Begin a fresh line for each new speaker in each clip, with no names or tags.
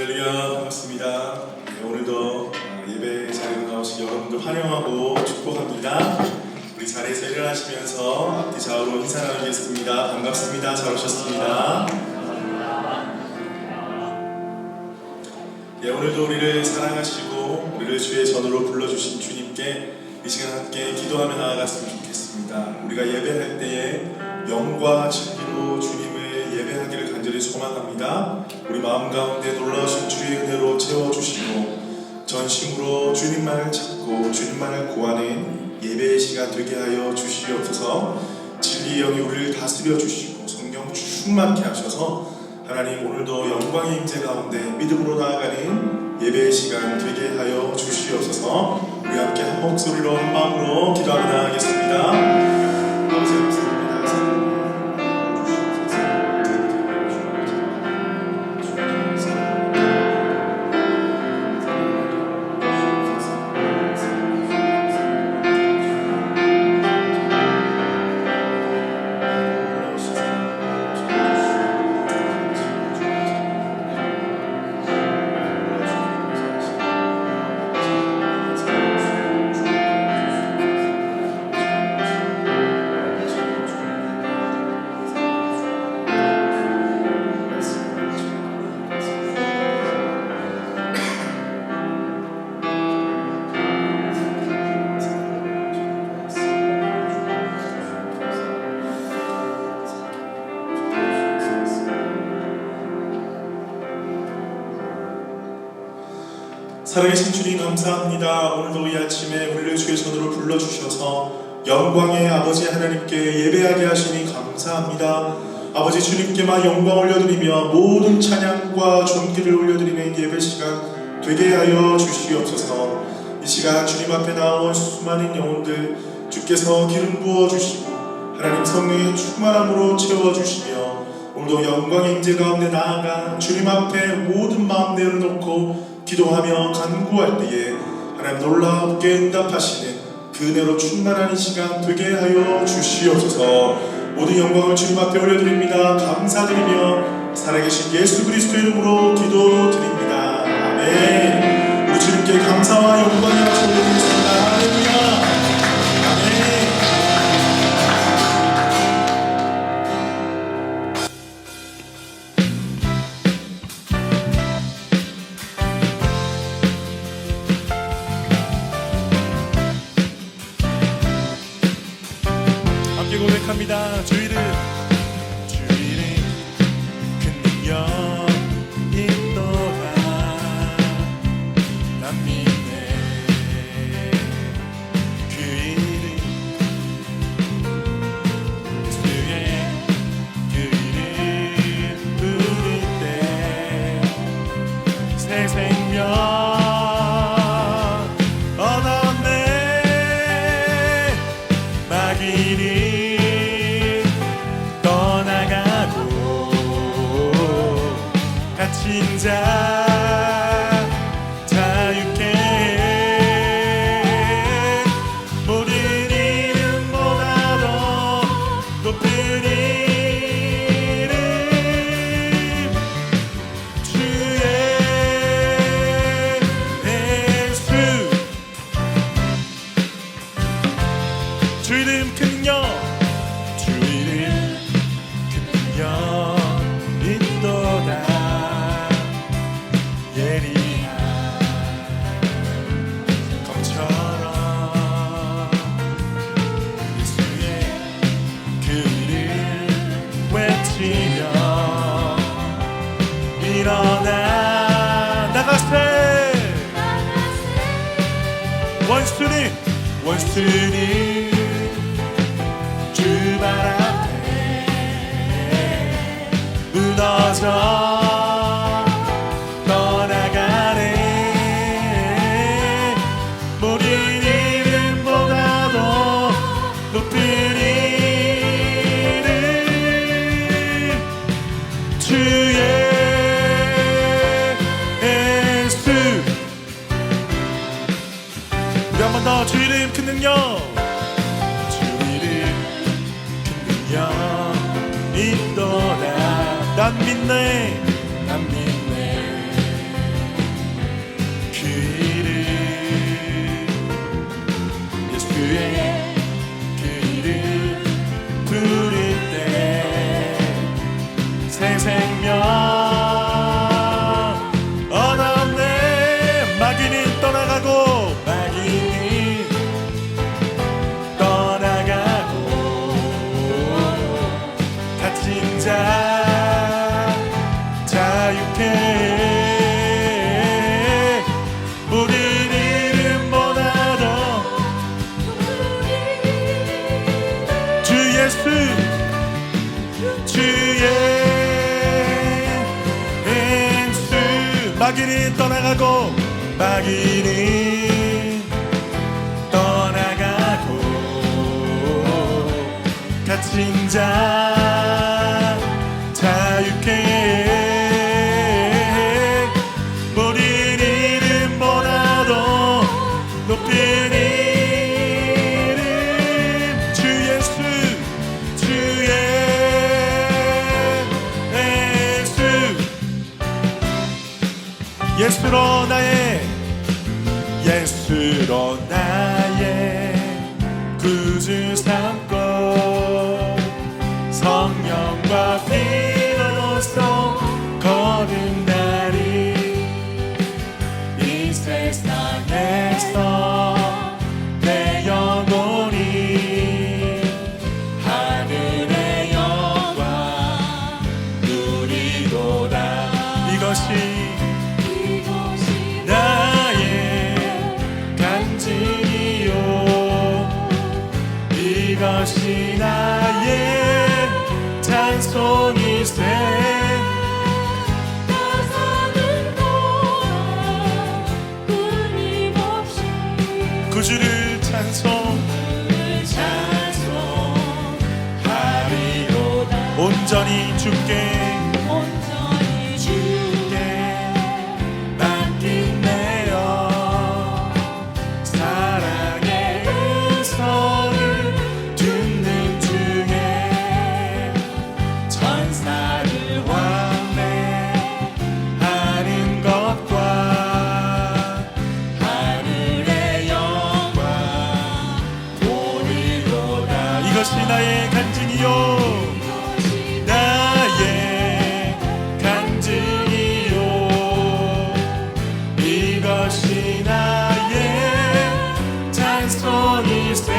할렐루야, 반갑습니다. 네, 오늘도 예배 자리에 나오신 여러분들 환영하고 축복합니다. 우리 자리에서 일어나시면서 앞뒤 좌우로 인사 나누겠습니다. 반갑습니다. 잘 오셨습니다. 네, 오늘도 우리를 사랑하시고 우리를 주의 전으로 불러주신 주님께 이 시간 함께 기도하며 나아갔으면 좋겠습니다. 우리가 예배할 때에 영과 진리로 주님을 예배하기를 간절히 소망합니다. 우리 마음 가운데 놀라우신 주의 은혜로 채워주시고 전심으로 주님만을 찾고 주님만을 구하는 예배의 시간 되게 하여 주시옵소서. 진리의 영이 우리를 다스려 주시고 성령 충만케 하셔서 하나님 오늘도 영광의 임재 가운데 믿음으로 나아가는 예배의 시간 되게 하여 주시옵소서. 우리 함께 한 목소리로 한 마음으로 기도하며 나아가겠습니다. 아버지 감사합니다. 살아계신 주님 감사합니다. 오늘도 이 아침에 우리를 주의 손으로 불러주셔서 영광의 아버지 하나님께 예배하게 하시니 감사합니다. 아버지 주님께만 영광 올려드리며 모든 찬양과 존귀를 올려드리는 예배 시간 되게 하여 주시옵소서. 이 시간 주님 앞에 나온 수많은 영혼들 주께서 기름 부어주시고 하나님 성령의 충만함으로 채워주시며 오늘도 영광의 임재 가운데 나아가 주님 앞에 모든 마음 내려놓고 기도하며 간구할 때에 하나님 놀랍게 응답하시는 그 은혜로 충만한 이 시간 되게 하여 주시옵소서. 모든 영광을 주님 앞에 올려드립니다. 감사드리며 살아계신 예수 그리스도의 이름으로 기도드립니다. 아멘. 우리 주님께 감사와 영광을 올려드리겠습니다. 할렐루야. 고백합니다. 주 이름 큰 능력 있도다. 난 믿네. 그 이름 예수의 그 이름 부를 때 새 생명 얻었네. 마귀니 갇힌 자 자유케 해. 모든 이름보다 더 높은 이름 주의 예수. 주 이름 큰 능력 주 이름 큰 능력 있도다. 일어나 나가세. 원수니 주 발 앞에 무너져 떠나가네. 모든 이름보다 더 높은 이름 주의 한 번 더. 주 이름 큰 능력 주 이름 큰 능력 있도다. 난 믿네. 마귀는 떠나가고 마귀는 떠나가고 갇힌 자 자유케 해. 모든 이름보다도 높은 이름 주 예수 주 예수 예수로 나의 구주 삼고 성령과 피로써 거듭나리. 이 세상에서 내 영혼이 하늘의 영광 누리도다. 이것이 이것이 나의 찬송이세.
나 사는 동안 끊임없이
구주를 찬송하리로다. 온전히 주께 맡긴 내어 사랑의 음성을 듣는 중에 천사를 왕래하는 것과 하늘의 영광 보리로다. 이것이 나의 간증이요 나의 간증이요 이것이 나의 찬송이세.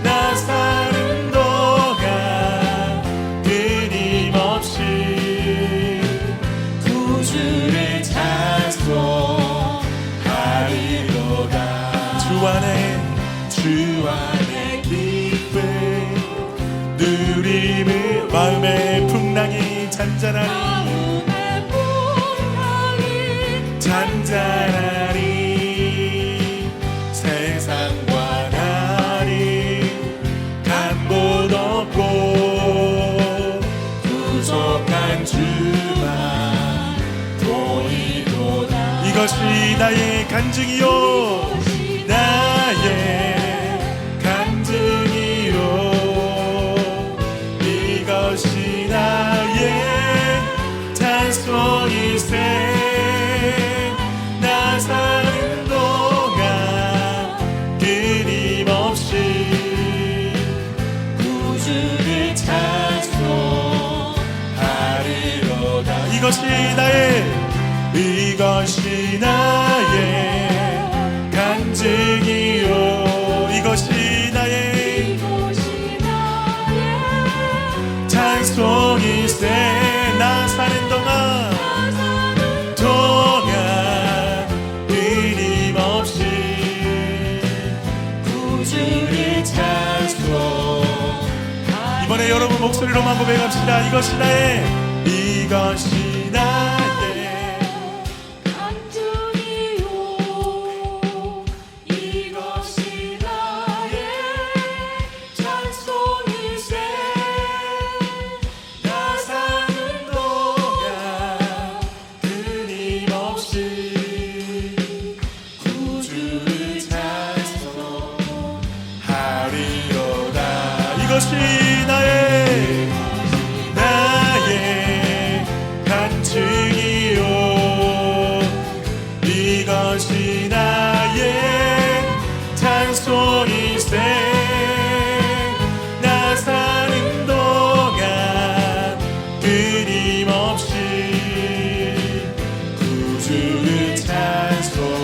나 사는 동안 끊임없이 구주를 찬송하리로다. 주 안에 기쁨 누림을 마음의 풍랑이 잔잔하리. 세상과 나를 간 곳 없고 부족한 주만 보이도다. 이것이 나의 간증이요 나의 간증이요 이것이 나의 찬송이세. 나 사는 동안 끊임없이 구주를 찬송하리로다. 이것이 나의 간증이요 이것이 나의 찬송이세. 나 사는 동안 끊임없이 구주를 찬송. 이번에 여러분 목소리로만 고백합시다. 이것이 나의
간증이요 이것이 나의 찬송이세.
나 사는 동안 끊임없이 구주를 찬송하리로다. 이것이 나의 간증이요 이것이 나의 찬송이세. 나 사는 동안 끊임없이 구주를 찬송하리로다.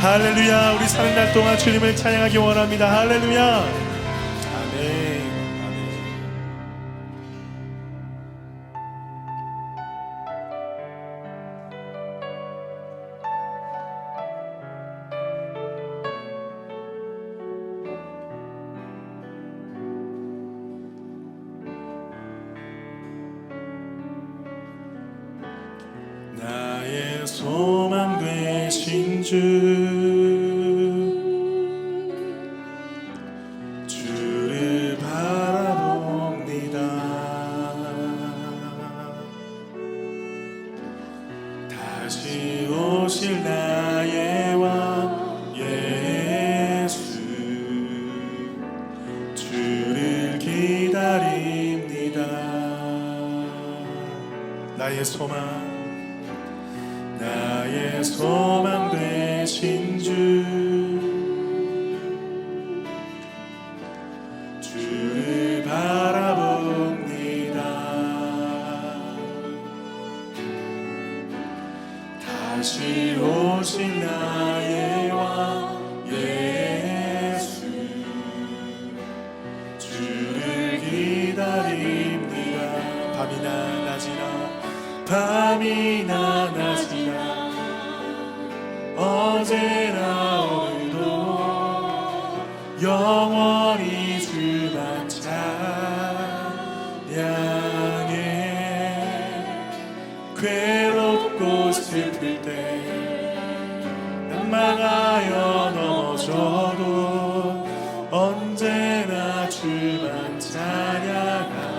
할렐루야. 우리 사는 날 동안 주님을 찬양하기 원합니다. 할렐루야. 아멘. 소망 되신 주를 바라봅니다. 다시 오실 나의 왕 예수 주를 기다립니다. 나의 소망 되신 주를 바라봅니다. 다시 오실 나의 왕 예수 주를 기다립니다. 밤이나 낮이나 어제나 오늘도 영원히 주만 찬양해. 괴롭고 슬플 때 낙망하여 넘어져도 언제나 주만 찬양하겠네.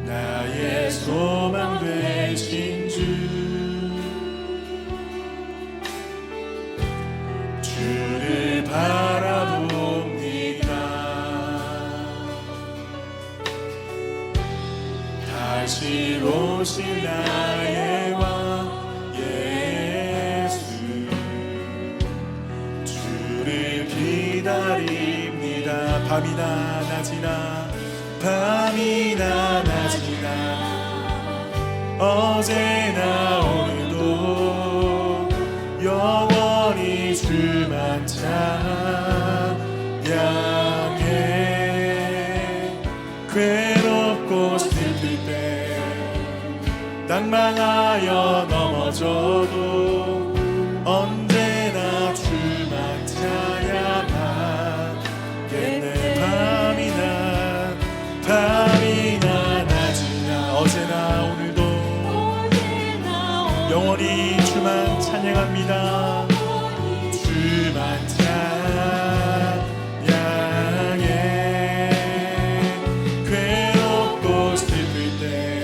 나의 소망 되신 주를 바라봅니다. 다시 오실 나의 왕 예수 주를 기다립니다. 밤이나 낮이나 어제나 오늘도 영원히 주만 찬양해. 괴롭고 슬플 때 낙망하여 넘어져도 언제나 주만 찬양하겠네. 밤이나 낮이나 어제나 오늘도 영원히 주만 찬양합니다. 주만 찬양해. 괴롭고 슬플 때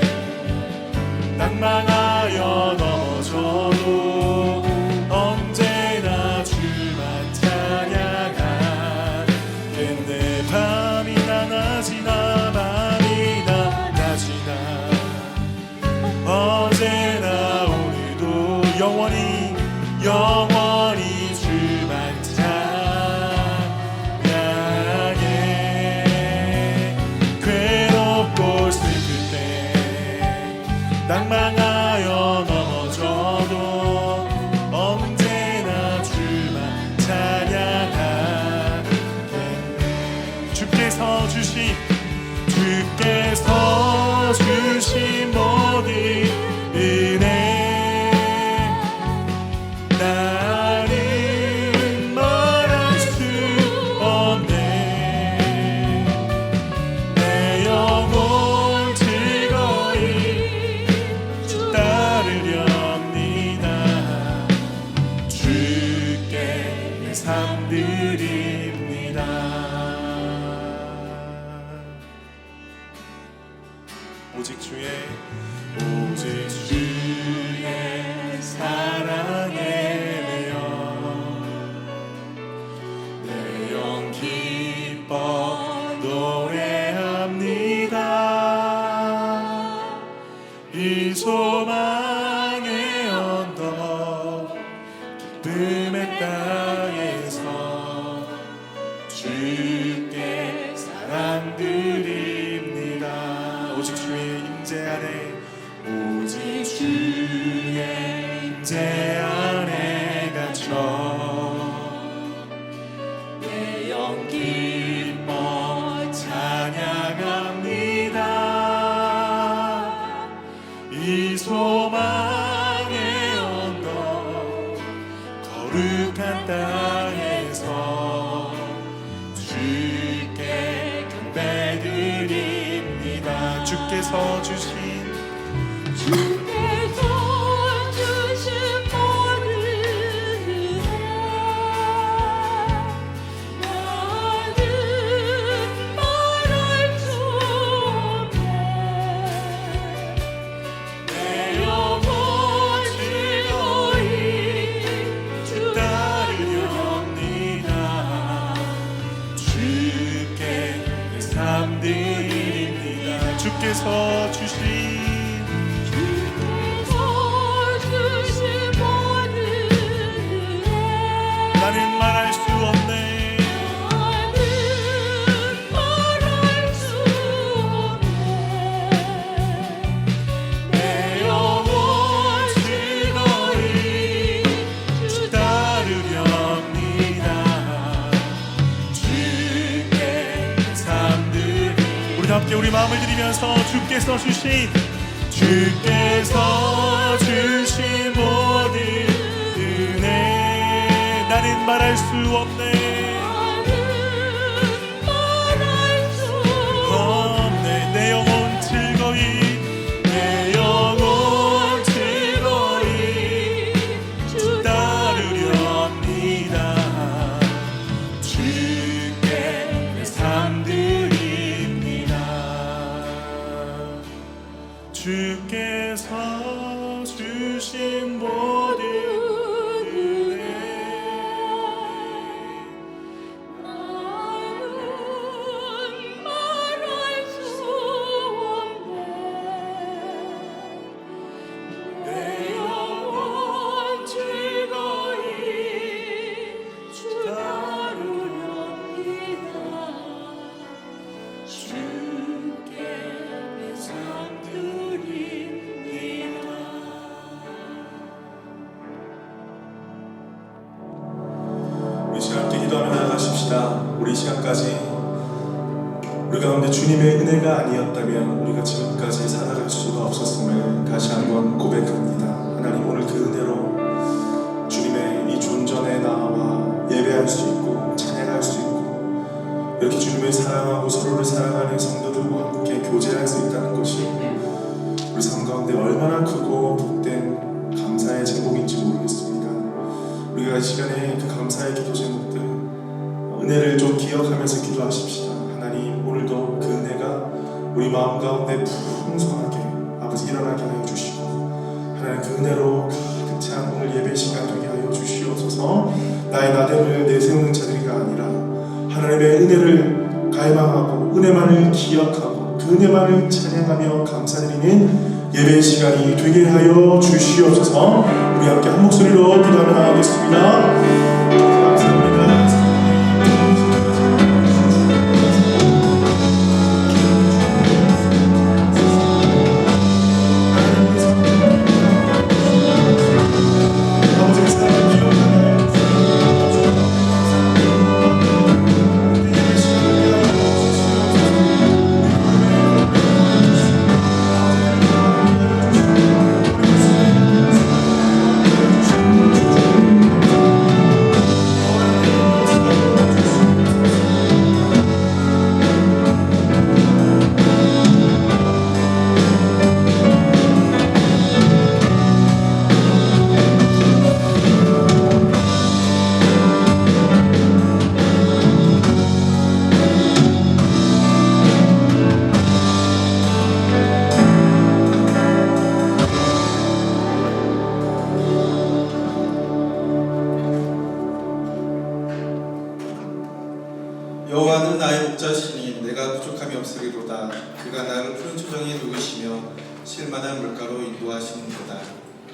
낙망하여 넘어져도 언제나 주만 찬양하겠네. 밤이나 낮이나 어제나 오늘도 영원히 주만 찬양해. 괴롭고 슬플 때 낙망하여 넘어져도 언제나 주만 찬양하겠네. 주께서 주신 모든 은혜 나는 말할 수 없네. 내 영혼 즐거이 주 따르렵니다. 주께 내 삶 드립니다. 오직 주의 사랑에 매여 내 영 기뻐 노래합니다. 이 소망의 언덕 기쁨의 땅에서 주께 사랑 드립니다. 오직 주의 임재 안에 제 안에 갇혀 내 영 기뻐 찬양합니다. 이 소망의 언덕 거룩한 땅에서 주께 경배드립니다. 주께서 주신
주께서 주신 모든 은혜 나는 말할 수 없네 내 영혼 즐거이 주
따르렵니다. 주께 내 삶 드립니다. 주께서 주신
주께서 주신 모든 은혜
나는 말할 수 없네.
나는 말할 수 없네 내 영혼 즐거이 주
따르렵니다. 주께 삶 드립니다. 우리 다 함께 우리 마음을 드리면서 주께서 주신 모든 은혜 나는 말할 수 없네.
말할 수
없네. 내 영혼 즐거이 주 따르렵니다. 주께 내 삶 드립니다. 주께서 주신 모든 은혜
나는 말할 수 없네 내 영혼 즐거이 주 따르렵니다 주께 내 삶 드립니다
우리 시간 함께 기도하며 나아가십시다. 우리 시간까지 우리 가운데 주님의 은혜가 아니었다면 우리가 지금까지 살아갈 수가 없었음을 다시 한번 고백합니다. 하나님, 오늘 그 은혜로 주님의 이 존전의 나와 예배할 수 있고 찬양할 수 있고 이렇게 주님을 사랑하고 서로를 사랑하는 성도들과 함께 교제할 수 있다는 것이 우리 삶 가운데 얼마나 크고 복된 감사의 제목인지 모르겠습니다. 우리가 이 시간에 그 감사의 기도 제목들 은혜를 좀 기억하면서 기도하십시다. 하나님, 오늘도 그 은혜가 우리 마음 가운데 풍성하게 아버지 일어나게 하여 주시고 하나님 그 은혜로 가득 찬 오늘 예배 시간 되게 하여 주시옵소서. 나의 나됨을 내세우는 자들이가 아니라 하나님의 은혜를 갈망하고 은혜만을 기억하고 그 은혜만을 찬양하며 감사드리는 예배 시간이 되게 하여 주시옵소서. 우리 함께 한 목소리로 기도하며 나가겠습니다. 감사합니다. 아버지의 사랑을 기억하며 예배 시간을 하여
여호와는 나의 목자시니 내가 부족함이 없으리로다. 그가 나를 푸른 초정에 누우시며 실만한 물가로 인도하시는도다.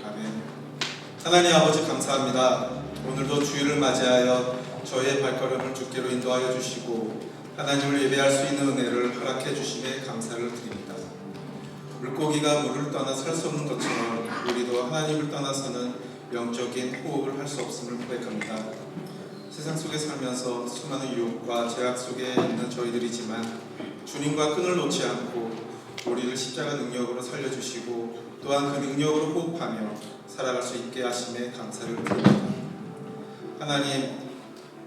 아멘. 하나님 아버지 감사합니다. 오늘도 주일을 맞이하여 저의 발걸음을 주께로 인도하여 주시고 하나님을 예배할 수 있는 은혜를 허락해 주심에 감사를 드립니다. 물고기가 물을 떠나 살 수 없는 것처럼 우리도 하나님을 떠나서는 영적인 호흡을 할 수 없음을 고백합니다. 세상 속에 살면서 수많은 유혹과 제약 속에 있는 저희들이지만 주님과 끈을 놓지 않고 우리를 십자가 능력으로 살려주시고 또한 그 능력으로 호흡하며 살아갈 수 있게 하심에 감사를 드립니다. 하나님,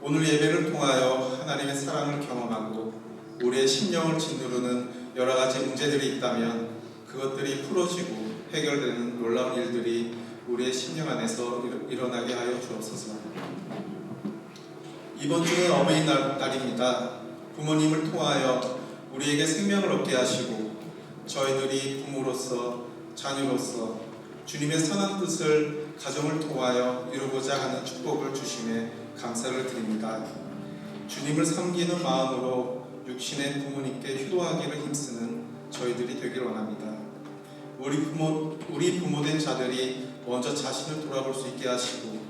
오늘 예배를 통하여 하나님의 사랑을 경험하고 우리의 심령을 짓누르는 여러 가지 문제들이 있다면 그것들이 풀어지고 해결되는 놀라운 일들이 우리의 심령 안에서 일어나게 하여 주옵소서. 이번 주는 어버이날입니다. 부모님을 통하여 우리에게 생명을 얻게 하시고 저희들이 부모로서 자녀로서 주님의 선한 뜻을 가정을 통하여 이루고자 하는 축복을 주심에 감사를 드립니다. 주님을 섬기는 마음으로 육신의 부모님께 효도하기를 힘쓰는 저희들이 되길 원합니다. 우리 부모된 자들이 먼저 자신을 돌아볼 수 있게 하시고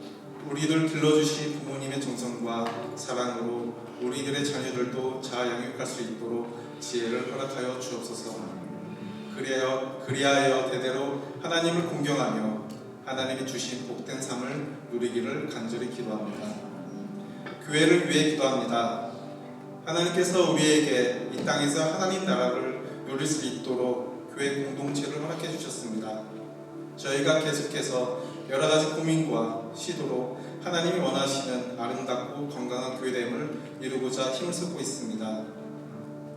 우리를 길러주신 부모님의 정성과 사랑으로 우리들의 자녀들도 잘 양육할 수 있도록 지혜를 허락하여 주옵소서. 그리하여 대대로 하나님을 공경하며 하나님이 주신 복된 삶을 누리기를 간절히 기도합니다. 교회를 위해 기도합니다. 하나님께서 우리에게 이 땅에서 하나님 나라를 누릴 수 있도록 교회 공동체를 허락해 주셨습니다. 저희가 계속해서 여러 가지 고민과 시도로 하나님이 원하시는 아름답고 건강한 교회됨을 이루고자 힘을 쏟고 있습니다.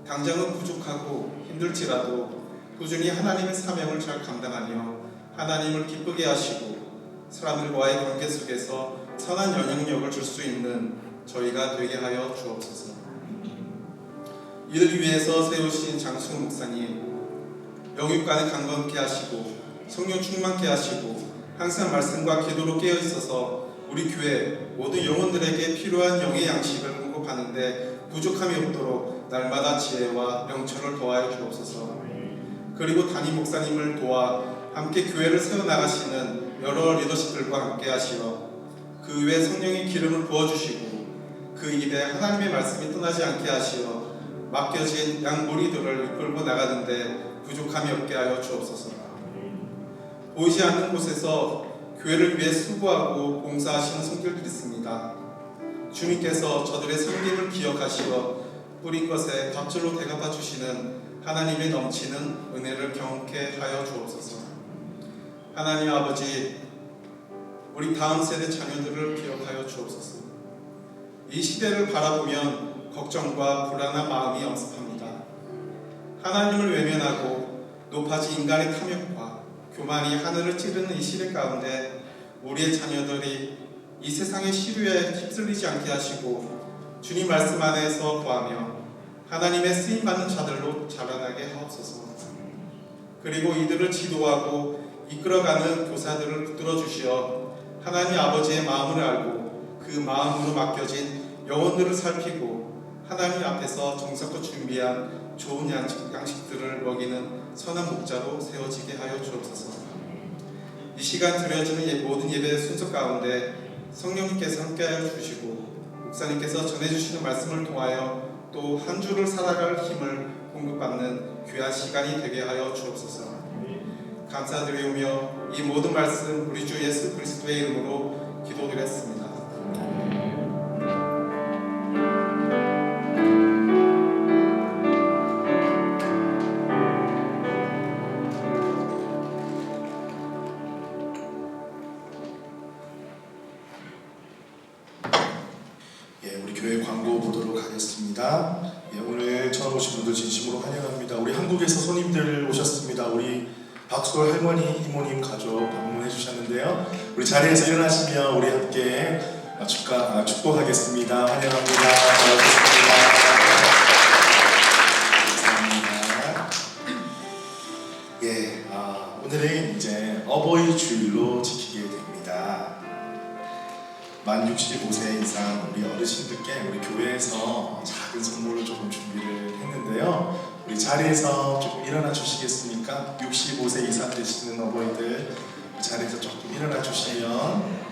당장은 부족하고 힘들지라도 꾸준히 하나님의 사명을 잘 감당하며 하나님을 기쁘게 하시고 사람들과의 관계 속에서 선한 영향력을 줄 수 있는 저희가 되게 하여 주옵소서. 이를 위해서 세우신 장수훈 목사님, 영육간에 강건케 하시고 성령 충만케 하시고 항상 말씀과 기도로 깨어 있어서 우리 교회 모든 영혼들에게 필요한 영의 양식을 공급하는데 부족함이 없도록 날마다 지혜와 명철을 더하여 주옵소서. 그리고 담임 목사님을 도와 함께 교회를 세워나가시는 여러 리더십들과 함께 하시어 그 위에 성령의 기름을 부어주시고 그 입에 하나님의 말씀이 떠나지 않게 하시어 맡겨진 양 무리들을 이끌고 나가는데 부족함이 없게 하여 주옵소서. 보이지 않는 곳에서 교회를 위해 수고하고 봉사하시는 손길들이 있습니다. 주님께서 저들의 섬김을 기억하시어 뿌린 것에 갑절로 대갚아 주시는 하나님의 넘치는 은혜를 경험케 하여 주옵소서. 하나님 아버지, 우리 다음 세대 자녀들을 기억하여 주옵소서. 이 시대를 바라보면 걱정과 불안한 마음이 엄습합니다. 하나님을 외면하고 높아진 인간의 탐욕과 교만이 하늘을 찌르는 이 시대 가운데 우리의 자녀들이 이 세상의 시류에 휩쓸리지 않게 하시고 주님 말씀 안에서 거하며 하나님의 쓰임받는 자들로 자라나게 하옵소서. 그리고 이들을 지도하고 이끌어가는 교사들을 붙들어 주시어 하나님 아버지의 마음을 알고 그 마음으로 맡겨진 영혼들을 살피고 하나님 앞에서 정성껏 준비한 좋은 양식들을 먹이는 선한 목자로 세워지게 하여 주옵소서. 이 시간 드려지는 모든 예배 순서 가운데 성령님께서 함께하여 주시고 목사님께서 전해주시는 말씀을 통하여 또 한 주를 살아갈 힘을 공급받는 귀한 시간이 되게 하여 주옵소서. 감사드리오며 이 모든 말씀 우리 주 예수 그리스도의 이름으로 기도드렸습니다.
우리 교회 광고 보도록 하겠습니다. 오늘 처음 오신 분들 진심으로 환영합니다. 우리 한국에서 손님들 오셨습니다. 우리 박솔 할머니, 이모님 가족 방문해 주셨는데요. 우리 자리에서 일어나시면 우리 함께 축복하겠습니다. 환영합니다. 잘하셨습니다. 감사합니다. 오늘은 이제 어버이 주일로 지키게 됩니다. 만 65세 이상 우리 어르신들께 우리 교회에서 작은 선물을 조금 준비를 했는데요. 우리 자리에서 조금 일어나 주시겠습니까? 65세 이상 되시는 어버이들 자리에서 조금 일어나 주시면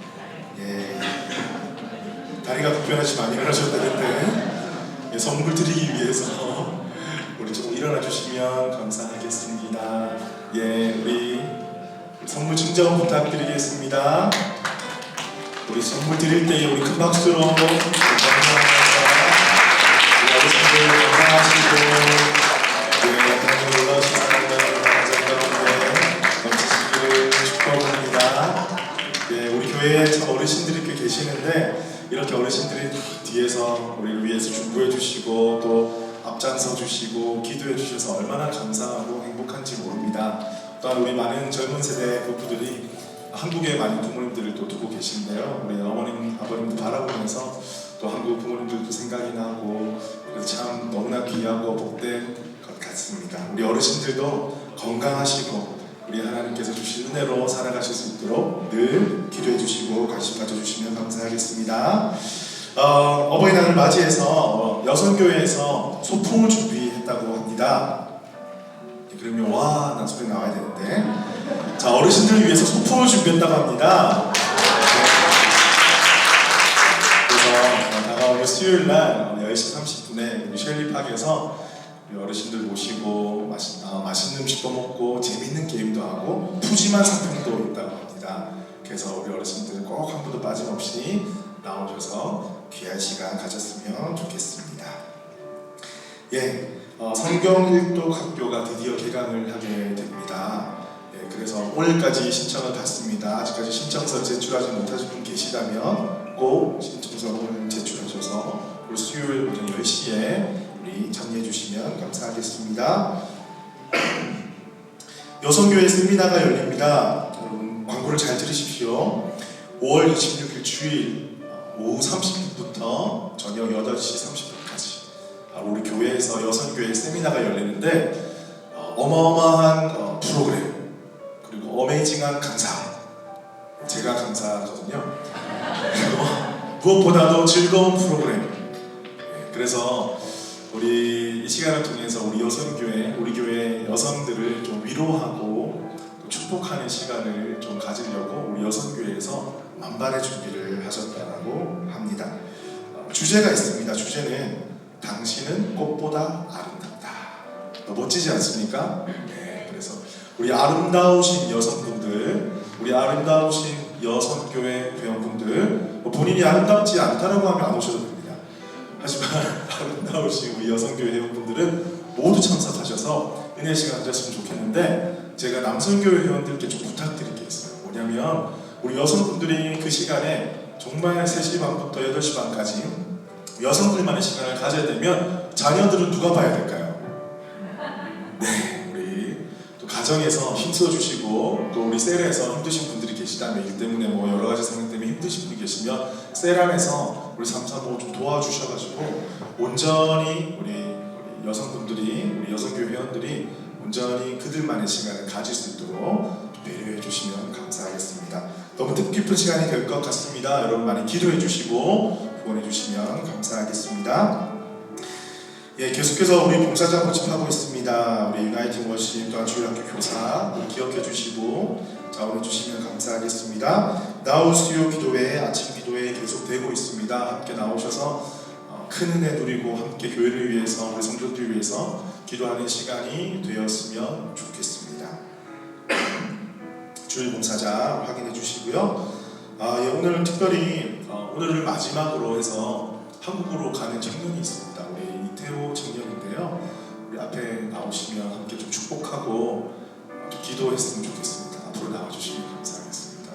다리가 불편하시면 안 일어나셔도 되는데 선물 드리기 위해서 우리 조금 일어나 주시면 감사하겠습니다. 우리 선물 증정 부탁드리겠습니다. 우리 선물 드릴 때 우리 큰 박수로 감사합니다. 우리 어르신들 건강하시고 건강히 올라오신 사람들 가정 가운데 넘치시기를 축복합니다. 우리 교회에 참 어르신들이 꽤 계시는데 이렇게 어르신들이 뒤에서 우리를 위해서 중보해 주시고 또 앞장서 주시고 기도해 주셔서 얼마나 감사하고 행복한지 모릅니다. 또한 우리 많은 젊은 세대 부부들이 한국에 많은 부모님들을 또 두고 계신데요. 우리 어머님, 아버님도 바라보면서 또 한국 부모님들도 생각이 나고 그래서 참 너무나 귀하고 복된 것 같습니다. 우리 어르신들도 건강하시고 우리 하나님께서 주신 은혜로 살아가실 수 있도록 늘 기도해 주시고 관심 가져주시면 감사하겠습니다. 어버이날을 맞이해서 여성교회에서 소풍을 준비했다고 합니다. 그러면 와, 난 소리 나와야 되는데. 자, 어르신들을 위해서 소풍을 준비했다고 합니다. 그래서 다가오는 수요일날 10시 30분에 우리 셸리팍에서 우리 어르신들 모시고 맛있는 음식도 먹고 재밌는 게임도 하고 푸짐한 상품도 있다고 합니다. 그래서 우리 어르신들 꼭 한 분도 빠짐없이 나오셔서 귀한 시간 가졌으면 좋겠습니다. 예, 성경 일독 학교가 드디어 개강을 하게 됩니다. 예, 그래서 오늘까지 신청을 받습니다. 아직까지 신청서 제출하지 못하신 분 계시다면 꼭 신청서를 제출하셔서 오늘 수요일 오전 10시에 우리 참여해 주시면 감사하겠습니다. 여성교회 세미나가 열립니다. 여러분 광고를 잘 들으십시오. 5월 26일 주일 오후 30분부터 저녁 8시 30분까지 우리 교회에서 여성교회 세미나가 열리는데 어마어마한 프로그램 그리고 어메이징한 강사, 제가 강사거든요. 그리고 무엇보다도 즐거운 프로그램. 그래서 우리 이 시간을 통해서 우리 여성교회, 우리 교회 여성들을 좀 위로하고 또 축복하는 시간을 좀 가지려고 우리 여성교회에서 만반의 준비를 하셨다고 합니다. 주제가 있습니다. 주제는 당신은 꽃보다 아름답다. 멋지지 않습니까? 네, 그래서 우리 아름다우신 여성분들, 우리 아름다우신 여성교회 회원분들, 본인이 아름답지 않다라고 하면 안 오셔도 됩니다. 하지만 아름다우신 우리 여성교회 회원분들은 모두 참석하셔서 은혜 시간 가졌으면 좋겠는데 제가 남성교회 회원들께 좀 부탁드릴 게 있어요. 뭐냐면 우리 여성분들이 그 시간에 정말 3시 반부터 8시 반까지 여성들만의 시간을 가져야 되면 자녀들은 누가 봐야 될까요? 네, 우리 또 가정에서 힘써주시고 또 우리 셀에서 힘드신 분들이 계시다면 일 때문에 뭐 여러 가지 상황 때문에 힘드신 분이 계시면 셀 안에서 우리 335 좀 도와주셔가지고 온전히 우리 여성분들이 우리 여성교회 회원들이 온전히 그들만의 시간을 가질 수 있도록 배려해 주시면 감사하겠습니다. 너무 뜻깊은 시간이 될 것 같습니다. 여러분 많이 기도해 주시고 후원해 주시면 감사하겠습니다. 예, 계속해서 우리 봉사자 모집하고 있습니다. 우리 유나이팅 워십 또한 주일학교 교사 기억해 주시고 자원해 주시면 감사하겠습니다. 나우 수요 기도회, 아침 기도회 계속되고 있습니다. 함께 나오셔서 큰 은혜 누리고 함께 교회를 위해서 우리 성도들 위해서 기도하는 시간이 되었으면 좋겠습니다. 주일 봉사자 확인해 주시고요. 예, 오늘 특별히 오늘을 마지막으로 해서 한국으로 가는 청년이 있습니다. 우리 이태호 청년인데요. 우리 앞에 나오시면 함께 좀 축복하고 좀 기도했으면 좋겠습니다. 앞으로 나와주시면 감사하겠습니다.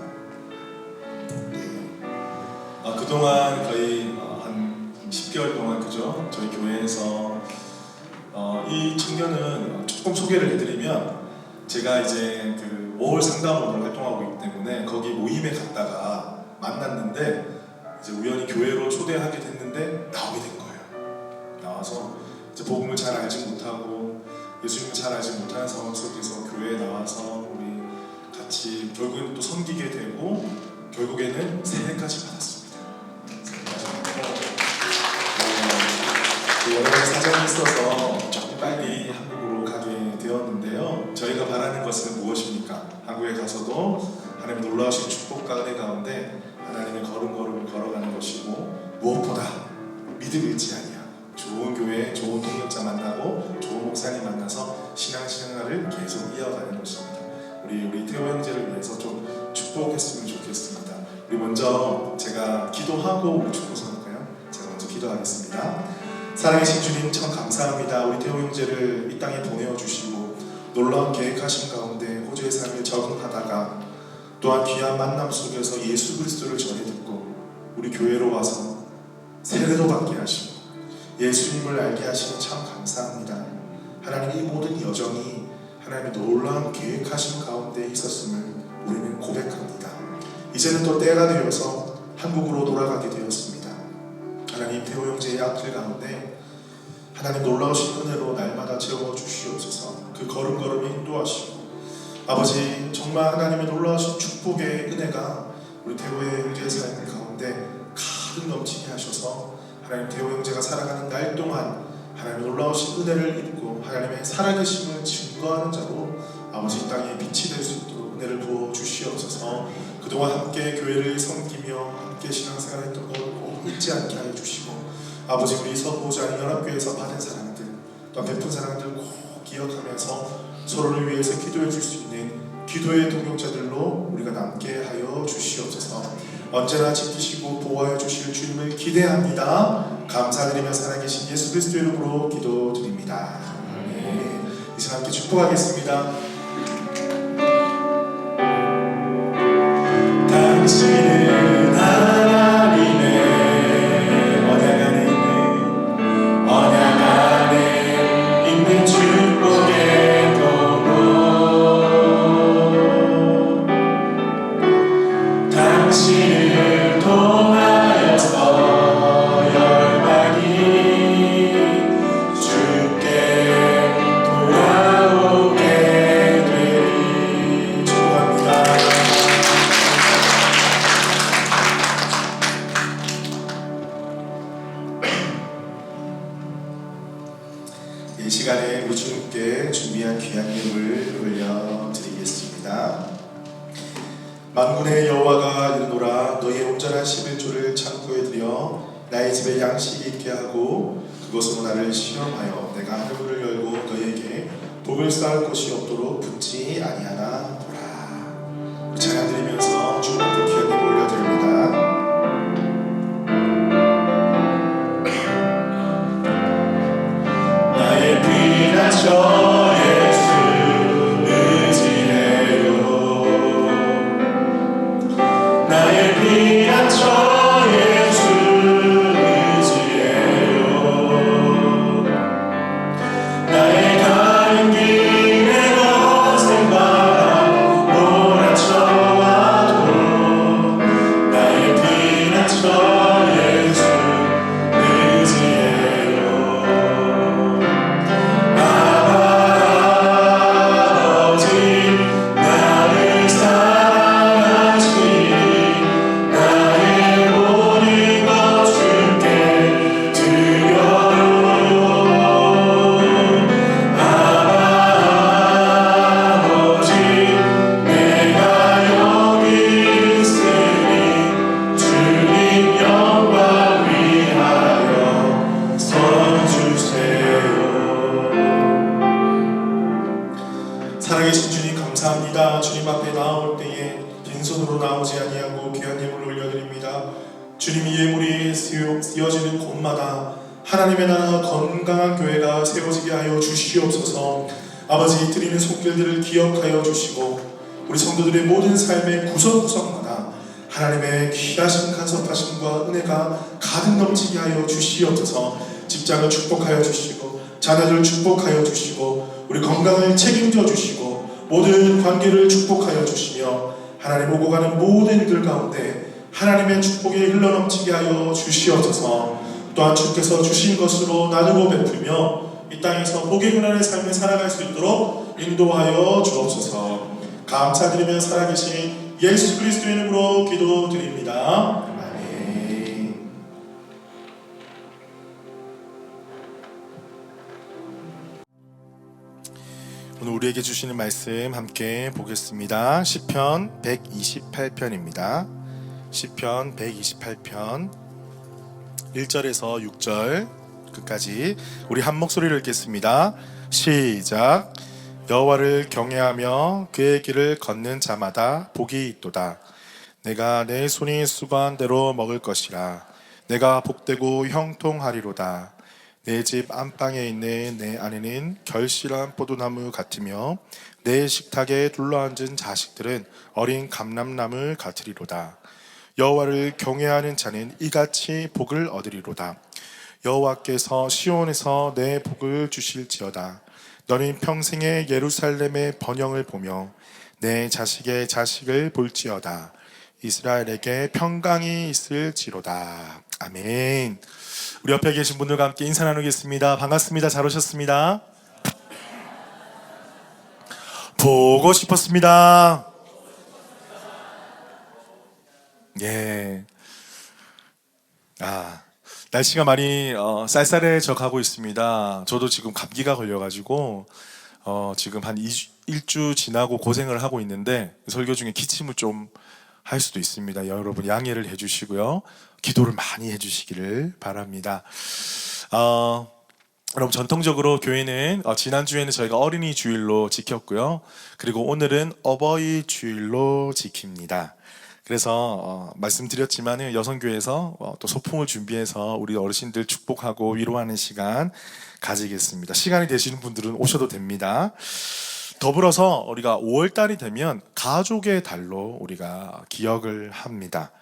네. 그동안 거의 한 10개월 동안 그죠? 저희 교회에서 이 청년은 조금 소개를 해드리면 제가 이제 그 5월 상담원으로 활동하고 있기 때문에 거기 모임에 갔다가 만났는데 이제 우연히 교회로 초대하게 됐는데 나오게 된 거예요. 나와서 이제 복음을 잘 알지 못하고 예수님을 잘 알지 못하는 상황 속에서 교회에 나와서 우리 같이 결국은 또 섬기게 되고 결국에는 세례까지 받았습니다. 여러 가지 사정이 있어서 조금 빨리 한국으로 가게 되었는데요. 저희가 바라는 것은 무엇입니까? 한국에 가서도 하나님의 놀라우신 축복과 은혜 가운데 하나님의 걸음걸음을 걸어가는 것이고 무엇보다 믿음 잃지 아니하고 좋은 교회, 좋은 동역자 만나고 좋은 목사님 만나서 신앙생활을 계속 이어가는 것입니다. 우리 태호 형제를 위해서 좀 축복했으면 좋겠습니다. 우리 먼저 제가 기도하고 축복 선할까요? 제가 먼저 기도하겠습니다. 사랑하신 주님 참 감사합니다. 우리 태호 형제를 이 땅에 보내어주시고 놀라운 계획하신 가운데 호주의 삶에 적응하다가 또한 귀한 만남 속에서 예수 그리스도를 전해 듣고 우리 교회로 와서 세례도 받게 하시고 예수님을 알게 하시니 참 감사합니다. 하나님, 이 모든 여정이 하나님의 놀라운 계획하신 가운데 있었음을 우리는 고백합니다. 이제는 또 때가 되어서 한국으로 돌아가게 되었습니다. 하나님, 태호 형제의 앞길 가운데 하나님 놀라우신 은혜로 날마다 채워주시옵소서. 그 걸음걸음이 인도하시고 아버지, 정말 하나님의 놀라우신 축복의 은혜가 우리 태호의 형제의 삶 가운데 가득 넘치게 하셔서 하나님, 태호 형제가 살아가는 날 동안 하나님의 놀라우신 은혜를 입고 하나님의 살아계심을 증거하는 자로 아버지 이 땅에 빛이 될 수 있도록 은혜를 부어주시옵소서. 그동안 함께 교회를 섬기며 함께 신앙생활했던 것을 꼭 잊지 않게 하여 주시고 아버지, 우리 서보자니 연합교회에서 받은 사랑들 또 베푼 사랑들 꼭 기억하면서 서로를 위해서 기도해 줄 수 있는 기도의 동역자들로 우리가 남게 하여 주시옵소서. 언제나 지키시고 보호하여 주실 주님을 기대합니다. 감사드리며 살아계신 예수 그리스도 이름으로 기도드립니다. 아멘. 이 시간 함께 축복하겠습니다. 당신은 하나님의 언약 안에 있는 축복의 도구. 당신을 통하여서 열방이 주께 돌아오게 되리. 축복합니다. 이 시간에 우리 주님께 준비한 귀한 예물을 올려드리겠습니다. 만군의 여호와가 이르노라, 너희의 온전한 11조를 창고에 들여 나의 집에 양식이 있게 하고 그것으로 나를 시험하여 내가 하늘문을 열고 너희에게 복을 쌓을 곳이 없도록 붙지 아니하나 보라. 우리 찬양 드리면서 주님께 귀한 예물 올려드립니다. 나의 피난처 예수 의지해요. 나의 피난처 예수 의지해요. 나의 가는 길에 거센 바람 몰아쳐와도 나의 피난처 예수 의지해요. 아버지, 나를 사랑하시니 나의 모든 것 주께 드려요. 아버지, 내가 여기 있으니 주님 영광 위하여 서주세요. 살아계신 주님 감사합니다. 주님 앞에 나아올 때에 빈손으로 나오지 아니하고 귀한 예물을 올려드립니다. 주님, 이 예물이 쓰여지는 곳마다 하나님의 나라 건강한 교회가 세워지게 하여 주시옵소서. 아버지, 드리는 손길들을 기억하여 주시고 우리 성도들의 모든 삶의 구석구석마다 하나님의 귀하신 간섭하심과 은혜가 가득 넘치게 하여 주시옵소서. 직장을 축복하여 주시고 자녀들을 축복하여 주시고 우리 건강을 책임져 주시고 모든 관계를 축복하여 주시며 하나님 오고 가는 모든 일들 가운데 하나님의 축복이 흘러넘치게 하여 주시옵소서. 또한 주께서 주신 것으로 나누고 베풀며 이 땅에서 복의 근원의 삶을 살아갈 수 있도록 인도하여 주옵소서. 감사드리며 살아계신 예수 그리스도의 이름으로 기도드립니다. 아멘. 오늘 우리에게 주시는 말씀 함께 보겠습니다. 시편 128편입니다. 시편 128편 1절에서 6절 끝까지 우리 한 목소리를 읽겠습니다. 시작. 여호와를 경외하며 그의 길을 걷는 자마다 복이 있도다. 내가 내 손이 수고한 대로 먹을 것이라. 내가 복되고 형통하리로다. 내 집 안방에 있는 내 아내는 결실한 포도나무 같으며 내 식탁에 둘러앉은 자식들은 어린 감람나무 같으리로다. 여호와를 경외하는 자는 이같이 복을 얻으리로다. 여호와께서 시온에서 내 복을 주실지어다. 너는 평생에 예루살렘의 번영을 보며 내 자식의 자식을 볼지어다. 이스라엘에게 평강이 있을지로다. 아멘. 우리 옆에 계신 분들과 함께 인사 나누겠습니다. 반갑습니다. 잘 오셨습니다. 보고 싶었습니다. 예. 날씨가 많이 쌀쌀해져 가고 있습니다. 저도 지금 감기가 걸려가지고 지금 한 1주 지나고 고생을 하고 있는데 설교 중에 기침을 좀 할 수도 있습니다. 여러분 양해를 해주시고요. 기도를 많이 해주시기를 바랍니다. 여러분 전통적으로 교회는 지난주에는 저희가 어린이 주일로 지켰고요. 그리고 오늘은 어버이 주일로 지킵니다. 그래서 말씀드렸지만 여성교회에서 또 소풍을 준비해서 우리 어르신들 축복하고 위로하는 시간 가지겠습니다. 시간이 되시는 분들은 오셔도 됩니다. 더불어서 우리가 5월달이 되면 가족의 달로 우리가 기억을 합니다.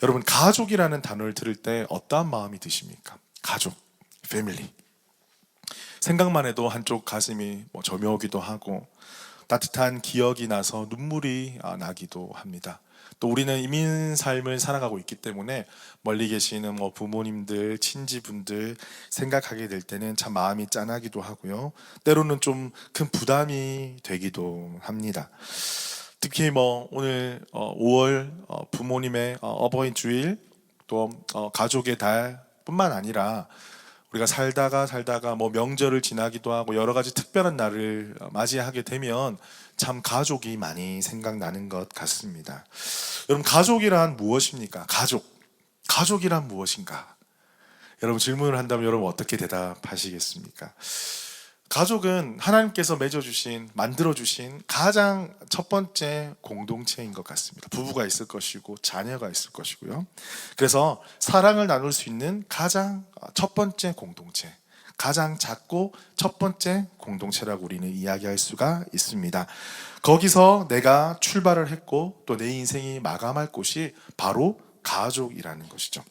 여러분 가족이라는 단어를 들을 때 어떠한 마음이 드십니까? 가족, 패밀리. 생각만 해도 한쪽 가슴이 저며오기도 하고 따뜻한 기억이 나서 눈물이 나기도 합니다. 또 우리는 이민 삶을 살아가고 있기 때문에 멀리 계시는 부모님들, 친지분들 생각하게 될 때는 참 마음이 짠하기도 하고요. 때로는 좀 큰 부담이 되기도 합니다. 특히 오늘 5월 부모님의 어버이 주일 또 가족의 달뿐만 아니라 우리가 살다가 명절을 지나기도 하고 여러 가지 특별한 날을 맞이하게 되면 참 가족이 많이 생각나는 것 같습니다. 여러분 가족이란 무엇입니까? 가족이란 무엇인가? 여러분 질문을 한다면 여러분 어떻게 대답하시겠습니까? 가족은 하나님께서 만들어주신 가장 첫 번째 공동체인 것 같습니다. 부부가 있을 것이고 자녀가 있을 것이고요. 그래서 사랑을 나눌 수 있는 가장 첫 번째 공동체, 가장 작고 첫 번째 공동체라고 우리는 이야기할 수가 있습니다. 거기서 내가 출발을 했고 또 내 인생이 마감할 곳이 바로 가족이라는 것이죠.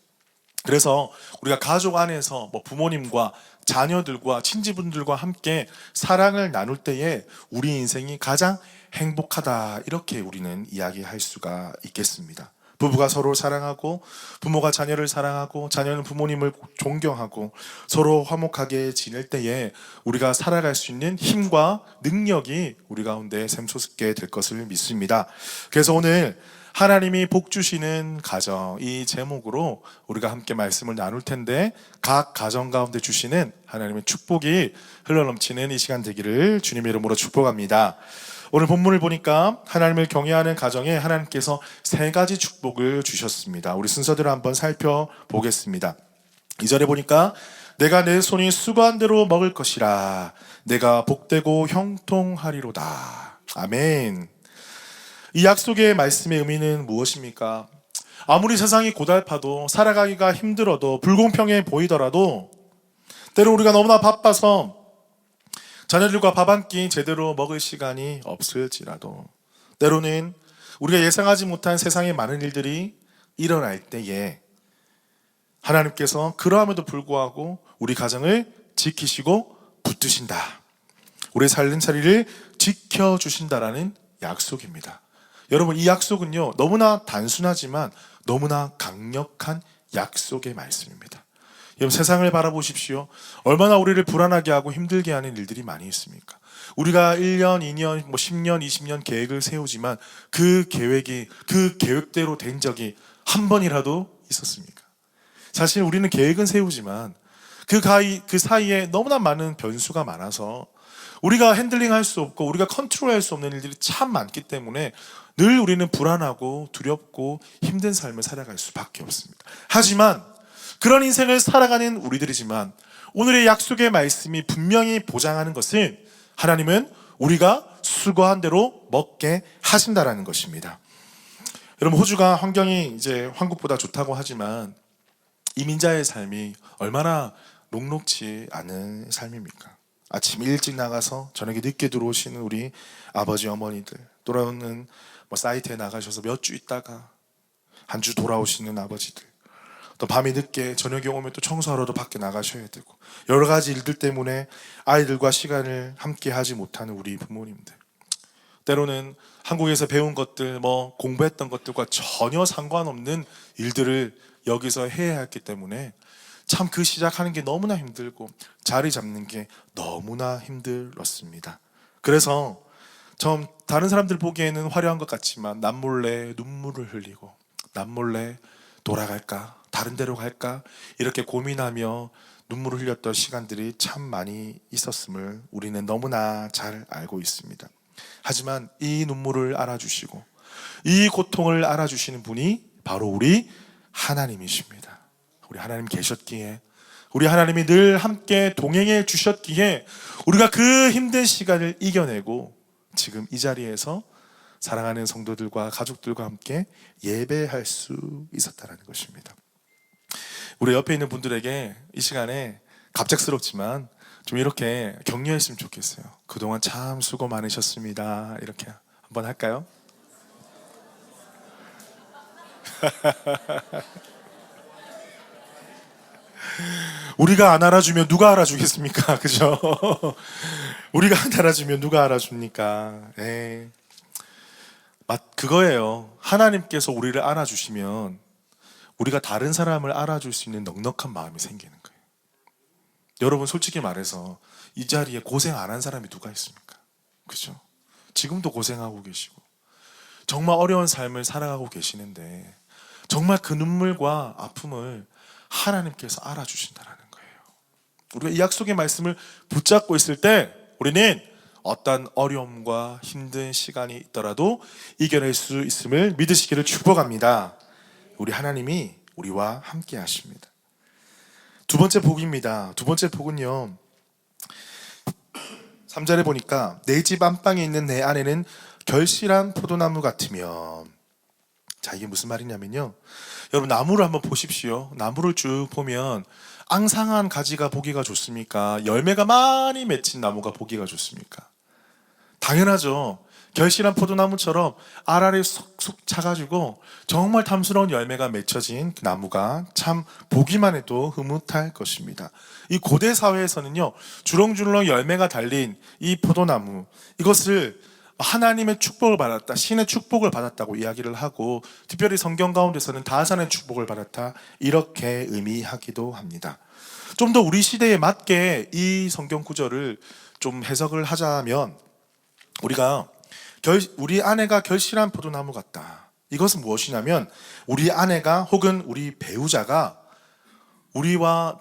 그래서 우리가 가족 안에서 부모님과 자녀들과 친지분들과 함께 사랑을 나눌 때에 우리 인생이 가장 행복하다, 이렇게 우리는 이야기할 수가 있겠습니다. 부부가 서로 사랑하고 부모가 자녀를 사랑하고 자녀는 부모님을 존경하고 서로 화목하게 지낼 때에 우리가 살아갈 수 있는 힘과 능력이 우리 가운데 샘솟게 될 것을 믿습니다. 그래서 오늘 하나님이 복 주시는 가정, 이 제목으로 우리가 함께 말씀을 나눌 텐데 각 가정 가운데 주시는 하나님의 축복이 흘러넘치는 이 시간 되기를 주님의 이름으로 축복합니다. 오늘 본문을 보니까 하나님을 경외하는 가정에 하나님께서 3가지 축복을 주셨습니다. 우리 순서대로 한번 살펴보겠습니다. 2절에 보니까 내가 내 손이 수고한 대로 먹을 것이라, 내가 복되고 형통하리로다. 아멘. 이 약속의 말씀의 의미는 무엇입니까? 아무리 세상이 고달파도 살아가기가 힘들어도 불공평해 보이더라도 때로 우리가 너무나 바빠서 자녀들과 밥 한 끼 제대로 먹을 시간이 없을지라도 때로는 우리가 예상하지 못한 세상의 많은 일들이 일어날 때에 하나님께서 그러함에도 불구하고 우리 가정을 지키시고 붙드신다. 우리의 살림살이를 지켜주신다라는 약속입니다. 여러분 이 약속은요 너무나 단순하지만 너무나 강력한 약속의 말씀입니다. 여러분 세상을 바라보십시오. 얼마나 우리를 불안하게 하고 힘들게 하는 일들이 많이 있습니까? 우리가 1년, 2년, 10년, 20년 계획을 세우지만 그 계획대로 된 적이 한 번이라도 있었습니까? 사실 우리는 계획은 세우지만 그 사이에 너무나 많은 변수가 많아서 우리가 핸들링할 수 없고 우리가 컨트롤할 수 없는 일들이 참 많기 때문에 늘 우리는 불안하고 두렵고 힘든 삶을 살아갈 수밖에 없습니다. 하지만 그런 인생을 살아가는 우리들이지만 오늘의 약속의 말씀이 분명히 보장하는 것은 하나님은 우리가 수고한 대로 먹게 하신다라는 것입니다. 여러분 호주가 환경이 이제 한국보다 좋다고 하지만 이민자의 삶이 얼마나 녹록지 않은 삶입니까? 아침 일찍 나가서 저녁에 늦게 들어오시는 우리 아버지 어머니들, 돌아오는 사이트에 나가셔서 몇 주 있다가 한 주 돌아오시는 아버지들, 또 밤이 늦게 저녁에 오면 또 청소하러도 밖에 나가셔야 되고 여러 가지 일들 때문에 아이들과 시간을 함께 하지 못하는 우리 부모님들, 때로는 한국에서 배운 것들, 뭐 공부했던 것들과 전혀 상관없는 일들을 여기서 해야 했기 때문에 참 그 시작하는 게 너무나 힘들고 자리 잡는 게 너무나 힘들었습니다. 그래서 좀 다른 사람들 보기에는 화려한 것 같지만 남몰래 눈물을 흘리고 남몰래 돌아갈까, 다른 데로 갈까, 이렇게 고민하며 눈물을 흘렸던 시간들이 참 많이 있었음을 우리는 너무나 잘 알고 있습니다. 하지만 이 눈물을 알아주시고 이 고통을 알아주시는 분이 바로 우리 하나님이십니다. 우리 하나님 계셨기에, 우리 하나님이 늘 함께 동행해 주셨기에 우리가 그 힘든 시간을 이겨내고 지금 이 자리에서 사랑하는 성도들과 가족들과 함께 예배할 수 있었다는 것입니다. 우리 옆에 있는 분들에게 이 시간에 갑작스럽지만 좀 이렇게 격려했으면 좋겠어요. 그동안 참 수고 많으셨습니다. 이렇게 한번 할까요? 우리가 안 알아주면 누가 알아주겠습니까? 그죠? 우리가 안 알아주면 누가 알아줍니까? 에이. 그거예요. 하나님께서 우리를 알아주시면 우리가 다른 사람을 알아줄 수 있는 넉넉한 마음이 생기는 거예요. 여러분 솔직히 말해서 이 자리에 고생 안 한 사람이 누가 있습니까? 그죠? 지금도 고생하고 계시고 정말 어려운 삶을 살아가고 계시는데 정말 그 눈물과 아픔을 하나님께서 알아주신다는 거예요. 우리가 이 약속의 말씀을 붙잡고 있을 때 우리는 어떤 어려움과 힘든 시간이 있더라도 이겨낼 수 있음을 믿으시기를 축복합니다. 우리 하나님이 우리와 함께 하십니다. 두 번째 복입니다. 두 번째 복은요, 3절에 보니까 내 집 안방에 있는 내 아내는 결실한 포도나무 같으며, 자, 이게 무슨 말이냐면요, 여러분 나무를 한번 보십시오. 나무를 쭉 보면 앙상한 가지가 보기가 좋습니까? 열매가 많이 맺힌 나무가 보기가 좋습니까? 당연하죠. 결실한 포도나무처럼 알알이 쏙쏙 차가지고 정말 탐스러운 열매가 맺혀진 그 나무가 참 보기만 해도 흐뭇할 것입니다. 이 고대 사회에서는요, 주렁주렁 열매가 달린 이 포도나무, 이것을 하나님의 축복을 받았다, 신의 축복을 받았다고 이야기를 하고, 특별히 성경 가운데서는 다산의 축복을 받았다, 이렇게 의미하기도 합니다. 좀 더 우리 시대에 맞게 이 성경 구절을 좀 해석을 하자면, 우리 아내가 결실한 포도나무 같다. 이것은 무엇이냐면 우리 아내가 혹은 우리 배우자가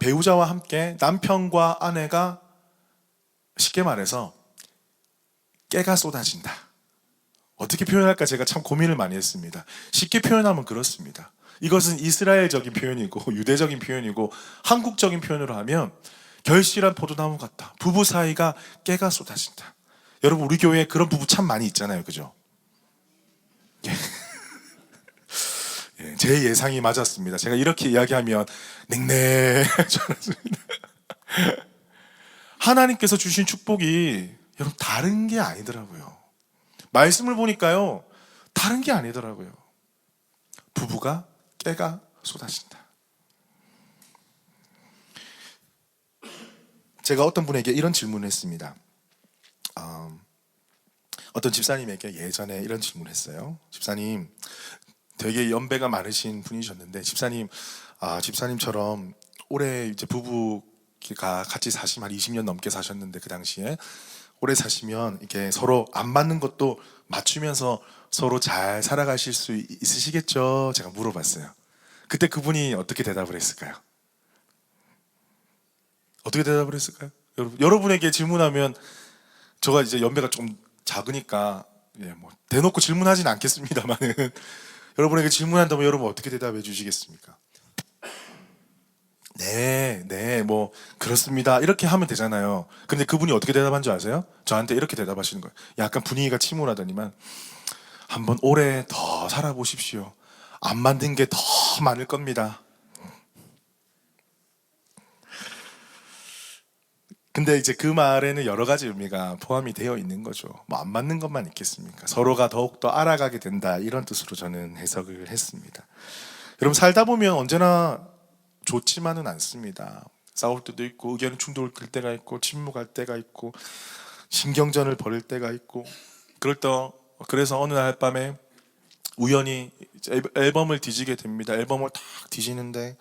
배우자와 함께 남편과 아내가 쉽게 말해서 깨가 쏟아진다. 어떻게 표현할까 제가 참 고민을 많이 했습니다. 쉽게 표현하면 그렇습니다. 이것은 이스라엘적인 표현이고 유대적인 표현이고 한국적인 표현으로 하면 결실한 포도나무 같다. 부부 사이가 깨가 쏟아진다. 여러분 우리 교회에 그런 부부 참 많이 있잖아요. 그죠? 예, 제 예상이 맞았습니다. 제가 이렇게 이야기하면 냉랭할 줄 알았습니다. 하나님께서 주신 축복이 여러분 다른 게 아니더라고요. 말씀을 보니까요, 다른 게 아니더라고요. 부부가 깨가 쏟아진다. 제가 어떤 분에게 이런 질문을 했습니다. 어떤 집사님에게 예전에 이런 질문을 했어요. 집사님, 되게 연배가 많으신 분이셨는데, 집사님처럼 올해 이제 부부가 같이 사시면 한 20년 넘게 사셨는데, 그 당시에 오래 사시면 이렇게 서로 안 맞는 것도 맞추면서 서로 잘 살아가실 수 있으시겠죠? 제가 물어봤어요. 그때 그분이 어떻게 대답을 했을까요? 어떻게 대답을 했을까요? 여러분에게 질문하면, 제가 이제 연배가 좀 작으니까 대놓고 질문하진 않겠습니다만은 여러분에게 질문한다면 여러분 어떻게 대답해 주시겠습니까? 네, 뭐 그렇습니다. 이렇게 하면 되잖아요. 근데 그분이 어떻게 대답한 줄 아세요? 저한테 이렇게 대답하시는 거예요. 약간 분위기가 침울하더니만, 한번 오래 더 살아보십시오. 안 만든 게 더 많을 겁니다. 근데 이제 그 말에는 여러 가지 의미가 포함이 되어 있는 거죠. 뭐 안 맞는 것만 있겠습니까? 서로가 더욱더 알아가게 된다, 이런 뜻으로 저는 해석을 했습니다. 여러분 살다 보면 언제나 좋지만은 않습니다. 싸울 때도 있고 의견 충돌을 할 때가 있고 침묵할 때가 있고 신경전을 벌일 때가 있고 그래서 어느 날 밤에 우연히 앨범을 뒤지게 됩니다. 앨범을 딱 뒤지는데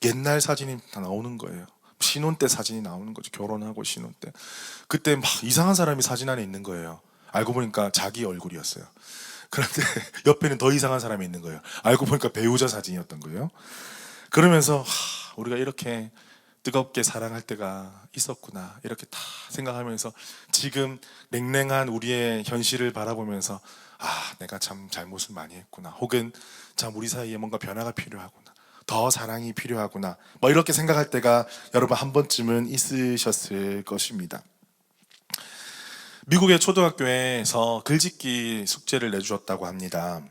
옛날 사진이 다 나오는 거예요. 신혼 때 사진이 나오는 거죠. 결혼하고 신혼 때. 그때 막 이상한 사람이 사진 안에 있는 거예요. 알고 보니까 자기 얼굴이었어요. 그런데 옆에는 더 이상한 사람이 있는 거예요. 알고 보니까 배우자 사진이었던 거예요. 그러면서 우리가 이렇게 뜨겁게 사랑할 때가 있었구나 이렇게 다 생각하면서 지금 냉랭한 우리의 현실을 바라보면서 내가 참 잘못을 많이 했구나, 혹은 참 우리 사이에 뭔가 변화가 필요하구나, 더 사랑이 필요하구나, 뭐 이렇게 생각할 때가 여러분 한 번쯤은 있으셨을 것입니다. 미국의 초등학교에서 글짓기 숙제를 내주셨다고 합니다.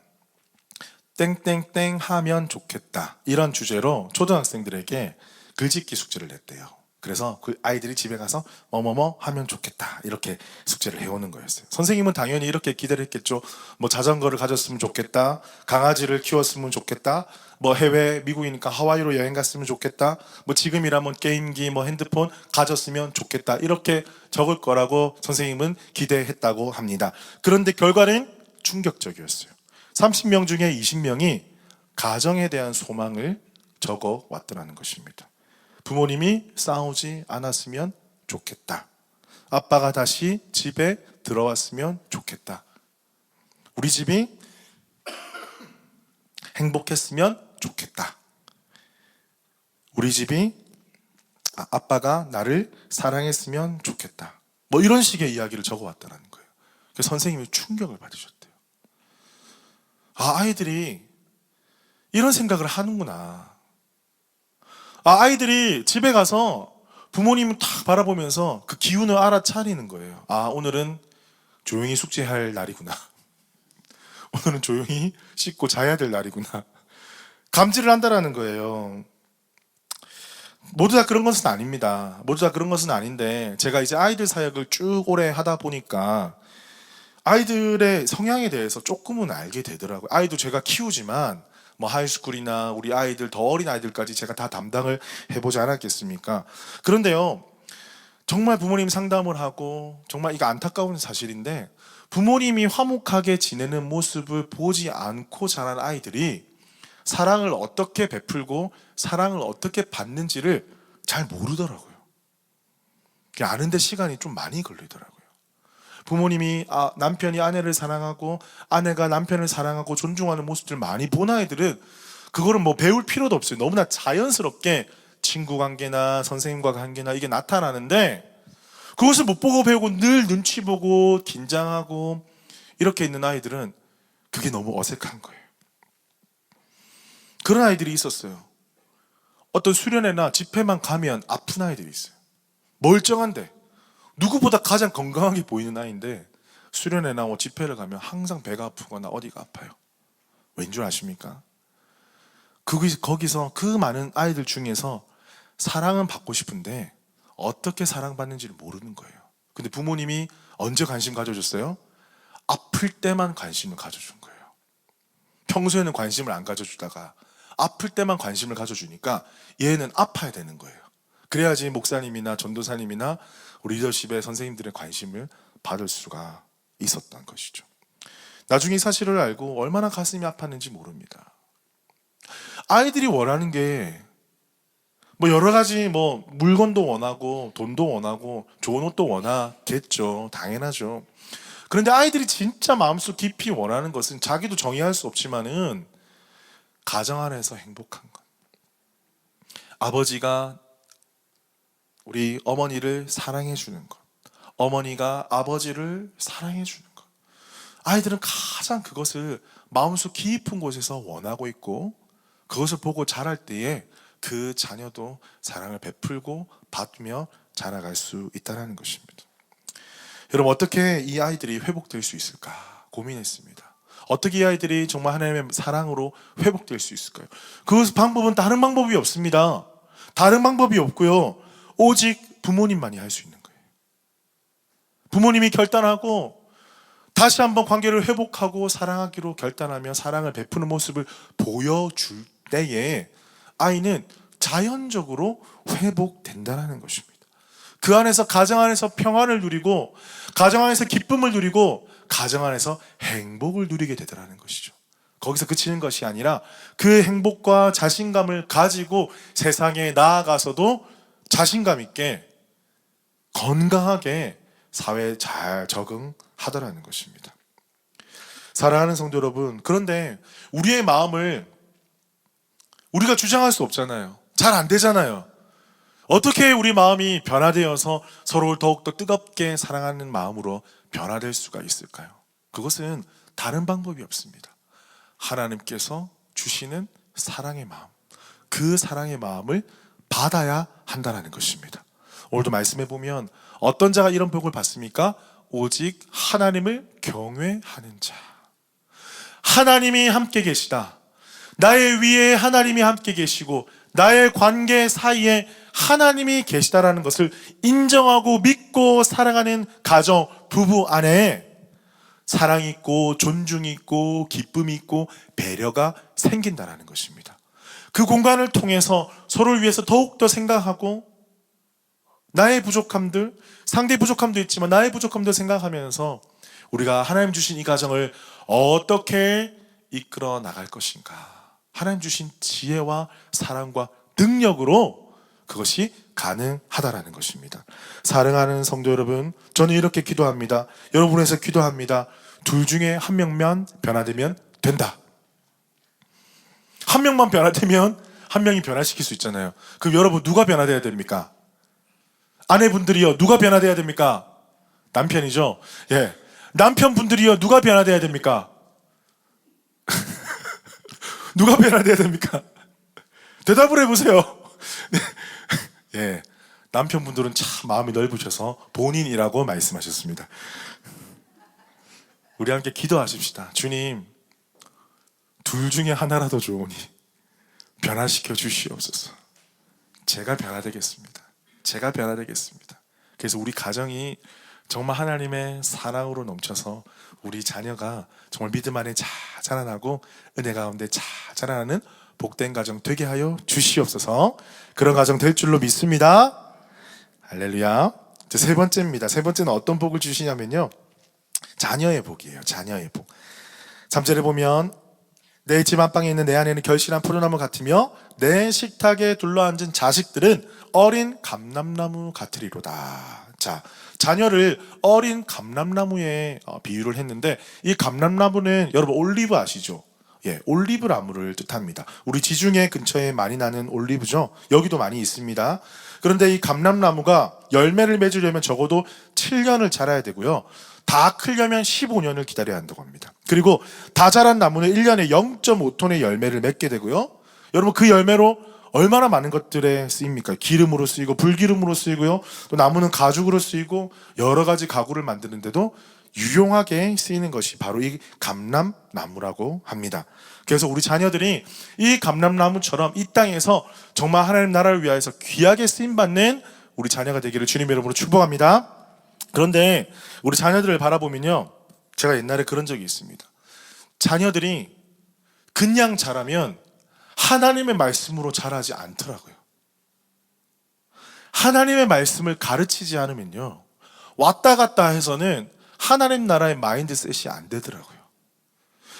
땡땡땡 하면 좋겠다, 이런 주제로 초등학생들에게 글짓기 숙제를 냈대요. 그래서 그 아이들이 집에 가서 뭐뭐뭐 하면 좋겠다 이렇게 숙제를 해오는 거였어요. 선생님은 당연히 이렇게 기대를 했겠죠. 뭐 자전거를 가졌으면 좋겠다, 강아지를 키웠으면 좋겠다, 뭐 해외 미국이니까 하와이로 여행 갔으면 좋겠다, 뭐 지금이라면 게임기 뭐 핸드폰 가졌으면 좋겠다, 이렇게 적을 거라고 선생님은 기대했다고 합니다. 그런데 결과는 충격적이었어요. 30명 중에 20명이 가정에 대한 소망을 적어 왔더라는 것입니다. 부모님이 싸우지 않았으면 좋겠다, 아빠가 다시 집에 들어왔으면 좋겠다, 우리 집이 행복했으면 좋겠다, 우리 집이 아빠가 나를 사랑했으면 좋겠다, 뭐 이런 식의 이야기를 적어왔다는 거예요. 그래서 선생님이 충격을 받으셨대요. 아이들이 이런 생각을 하는구나. 아이들이 집에 가서 부모님을 탁 바라보면서 그 기운을 알아차리는 거예요. 오늘은 조용히 숙제할 날이구나. 오늘은 조용히 씻고 자야 될 날이구나. 감지를 한다라는 거예요. 모두 다 그런 것은 아닙니다. 모두 다 그런 것은 아닌데, 제가 이제 아이들 사역을 쭉 오래 하다 보니까 아이들의 성향에 대해서 조금은 알게 되더라고요. 아이도 제가 키우지만 뭐 하이스쿨이나 우리 아이들, 더 어린 아이들까지 제가 다 담당을 해보지 않았겠습니까? 그런데요, 정말 부모님 상담을 하고 정말 이거 안타까운 사실인데, 부모님이 화목하게 지내는 모습을 보지 않고 자란 아이들이 사랑을 어떻게 베풀고 사랑을 어떻게 받는지를 잘 모르더라고요. 아는데 시간이 좀 많이 걸리더라고요. 부모님이 남편이 아내를 사랑하고 아내가 남편을 사랑하고 존중하는 모습들 많이 본 아이들은 그거를 뭐 배울 필요도 없어요. 너무나 자연스럽게 친구 관계나 선생님과 관계나 이게 나타나는데, 그것을 못 보고 배우고 늘 눈치 보고 긴장하고 이렇게 있는 아이들은 그게 너무 어색한 거예요. 그런 아이들이 있었어요. 어떤 수련회나 집회만 가면 아픈 아이들이 있어요. 멀쩡한데 누구보다 가장 건강하게 보이는 아이인데 수련회나 집회를 가면 항상 배가 아프거나 어디가 아파요. 왠 줄 아십니까? 거기서 그 많은 아이들 중에서 사랑은 받고 싶은데 어떻게 사랑받는지를 모르는 거예요. 근데 부모님이 언제 관심 가져줬어요? 아플 때만 관심을 가져준 거예요. 평소에는 관심을 안 가져주다가 아플 때만 관심을 가져주니까 얘는 아파야 되는 거예요. 그래야지 목사님이나 전도사님이나 우리 리더십의 선생님들의 관심을 받을 수가 있었던 것이죠. 나중에 사실을 알고 얼마나 가슴이 아팠는지 모릅니다. 아이들이 원하는 게 뭐 여러 가지, 뭐 물건도 원하고 돈도 원하고 좋은 옷도 원하겠죠. 당연하죠. 그런데 아이들이 진짜 마음속 깊이 원하는 것은 자기도 정의할 수 없지만은 가정 안에서 행복한 것. 아버지가 우리 어머니를 사랑해 주는 것, 어머니가 아버지를 사랑해 주는 것. 아이들은 가장 그것을 마음속 깊은 곳에서 원하고 있고, 그것을 보고 자랄 때에 그 자녀도 사랑을 베풀고 받으며 자라갈 수 있다는 것입니다. 여러분, 어떻게 이 아이들이 회복될 수 있을까 고민했습니다. 어떻게 이 아이들이 정말 하나님의 사랑으로 회복될 수 있을까요? 그 방법은 다른 방법이 없습니다. 다른 방법이 없고요, 오직 부모님만이 할 수 있는 거예요. 부모님이 결단하고 다시 한번 관계를 회복하고 사랑하기로 결단하며 사랑을 베푸는 모습을 보여줄 때에 아이는 자연적으로 회복된다는 것입니다. 그 안에서 가정 안에서 평안을 누리고 가정 안에서 기쁨을 누리고 가정 안에서 행복을 누리게 되더라는 것이죠. 거기서 그치는 것이 아니라 그 행복과 자신감을 가지고 세상에 나아가서도 자신감 있게 건강하게 사회에 잘 적응하더라는 것입니다. 사랑하는 성도 여러분, 그런데 우리의 마음을 우리가 주장할 수 없잖아요. 잘 안 되잖아요. 어떻게 우리 마음이 변화되어서 서로를 더욱더 뜨겁게 사랑하는 마음으로 변화될 수가 있을까요? 그것은 다른 방법이 없습니다. 하나님께서 주시는 사랑의 마음, 그 사랑의 마음을 받아야 한다는 것입니다. 오늘도 말씀해 보면 어떤 자가 이런 복을 받습니까? 오직 하나님을 경외하는 자. 하나님이 함께 계시다. 나의 위에 하나님이 함께 계시고 나의 관계 사이에 하나님이 계시다라는 것을 인정하고 믿고 사랑하는 가정, 부부 안에 사랑이 있고 존중이 있고 기쁨이 있고 배려가 생긴다는 것입니다. 그 공간을 통해서 서로를 위해서 더욱더 생각하고 나의 부족함들, 상대의 부족함도 있지만 나의 부족함도 생각하면서 우리가 하나님 주신 이 가정을 어떻게 이끌어 나갈 것인가, 하나님 주신 지혜와 사랑과 능력으로 그것이 가능하다라는 것입니다. 사랑하는 성도 여러분, 저는 이렇게 기도합니다. 여러분에서 기도합니다. 둘 중에 한 명만 변화되면 된다. 한 명만 변화되면 한 명이 변화시킬 수 있잖아요. 그럼 여러분 누가 변화돼야 됩니까? 아내분들이요, 누가 변화돼야 됩니까? 남편이죠. 예, 남편분들이요, 누가 변화돼야 됩니까? 누가 변화돼야 됩니까? 대답을 해보세요. 예, 남편분들은 참 마음이 넓으셔서 본인이라고 말씀하셨습니다. 우리 함께 기도하십시다. 주님, 둘 중에 하나라도 좋으니 변화시켜 주시옵소서. 제가 변화되겠습니다. 제가 변화되겠습니다. 그래서 우리 가정이 정말 하나님의 사랑으로 넘쳐서 우리 자녀가 정말 믿음 안에 잘 자라나고 은혜 가운데 잘 자라나는 복된 가정 되게 하여 주시옵소서. 그런 가정 될 줄로 믿습니다. 할렐루야. 세 번째입니다. 세 번째는 어떤 복을 주시냐면요, 자녀의 복이에요. 자녀의 복. 3절에 보면 내 집 안방에 있는 내 안에는 결실한 포도나무 같으며 내 식탁에 둘러앉은 자식들은 어린 감람나무 같으리로다. 자, 자녀를 어린 감람나무에 비유를 했는데, 이 감람나무는 여러분 올리브 아시죠? 예, 올리브 나무를 뜻합니다. 우리 지중해 근처에 많이 나는 올리브죠. 여기도 많이 있습니다. 그런데 이 감람나무가 열매를 맺으려면 적어도 7년을 자라야 되고요, 다 크려면 15년을 기다려야 한다고 합니다. 그리고 다 자란 나무는 1년에 0.5톤의 열매를 맺게 되고요, 여러분 그 열매로 얼마나 많은 것들에 쓰입니까? 기름으로 쓰이고 불기름으로 쓰이고요, 또 나무는 가죽으로 쓰이고 여러 가지 가구를 만드는데도 유용하게 쓰이는 것이 바로 이 감람나무라고 합니다. 그래서 우리 자녀들이 이 감람나무처럼 이 땅에서 정말 하나님 나라를 위하여서 귀하게 쓰임받는 우리 자녀가 되기를 주님의 이름으로 축복합니다. 그런데 우리 자녀들을 바라보면요, 제가 옛날에 그런 적이 있습니다. 자녀들이 그냥 자라면 하나님의 말씀으로 자라지 않더라고요. 하나님의 말씀을 가르치지 않으면요, 왔다 갔다 해서는 하나님 나라의 마인드셋이 안 되더라고요.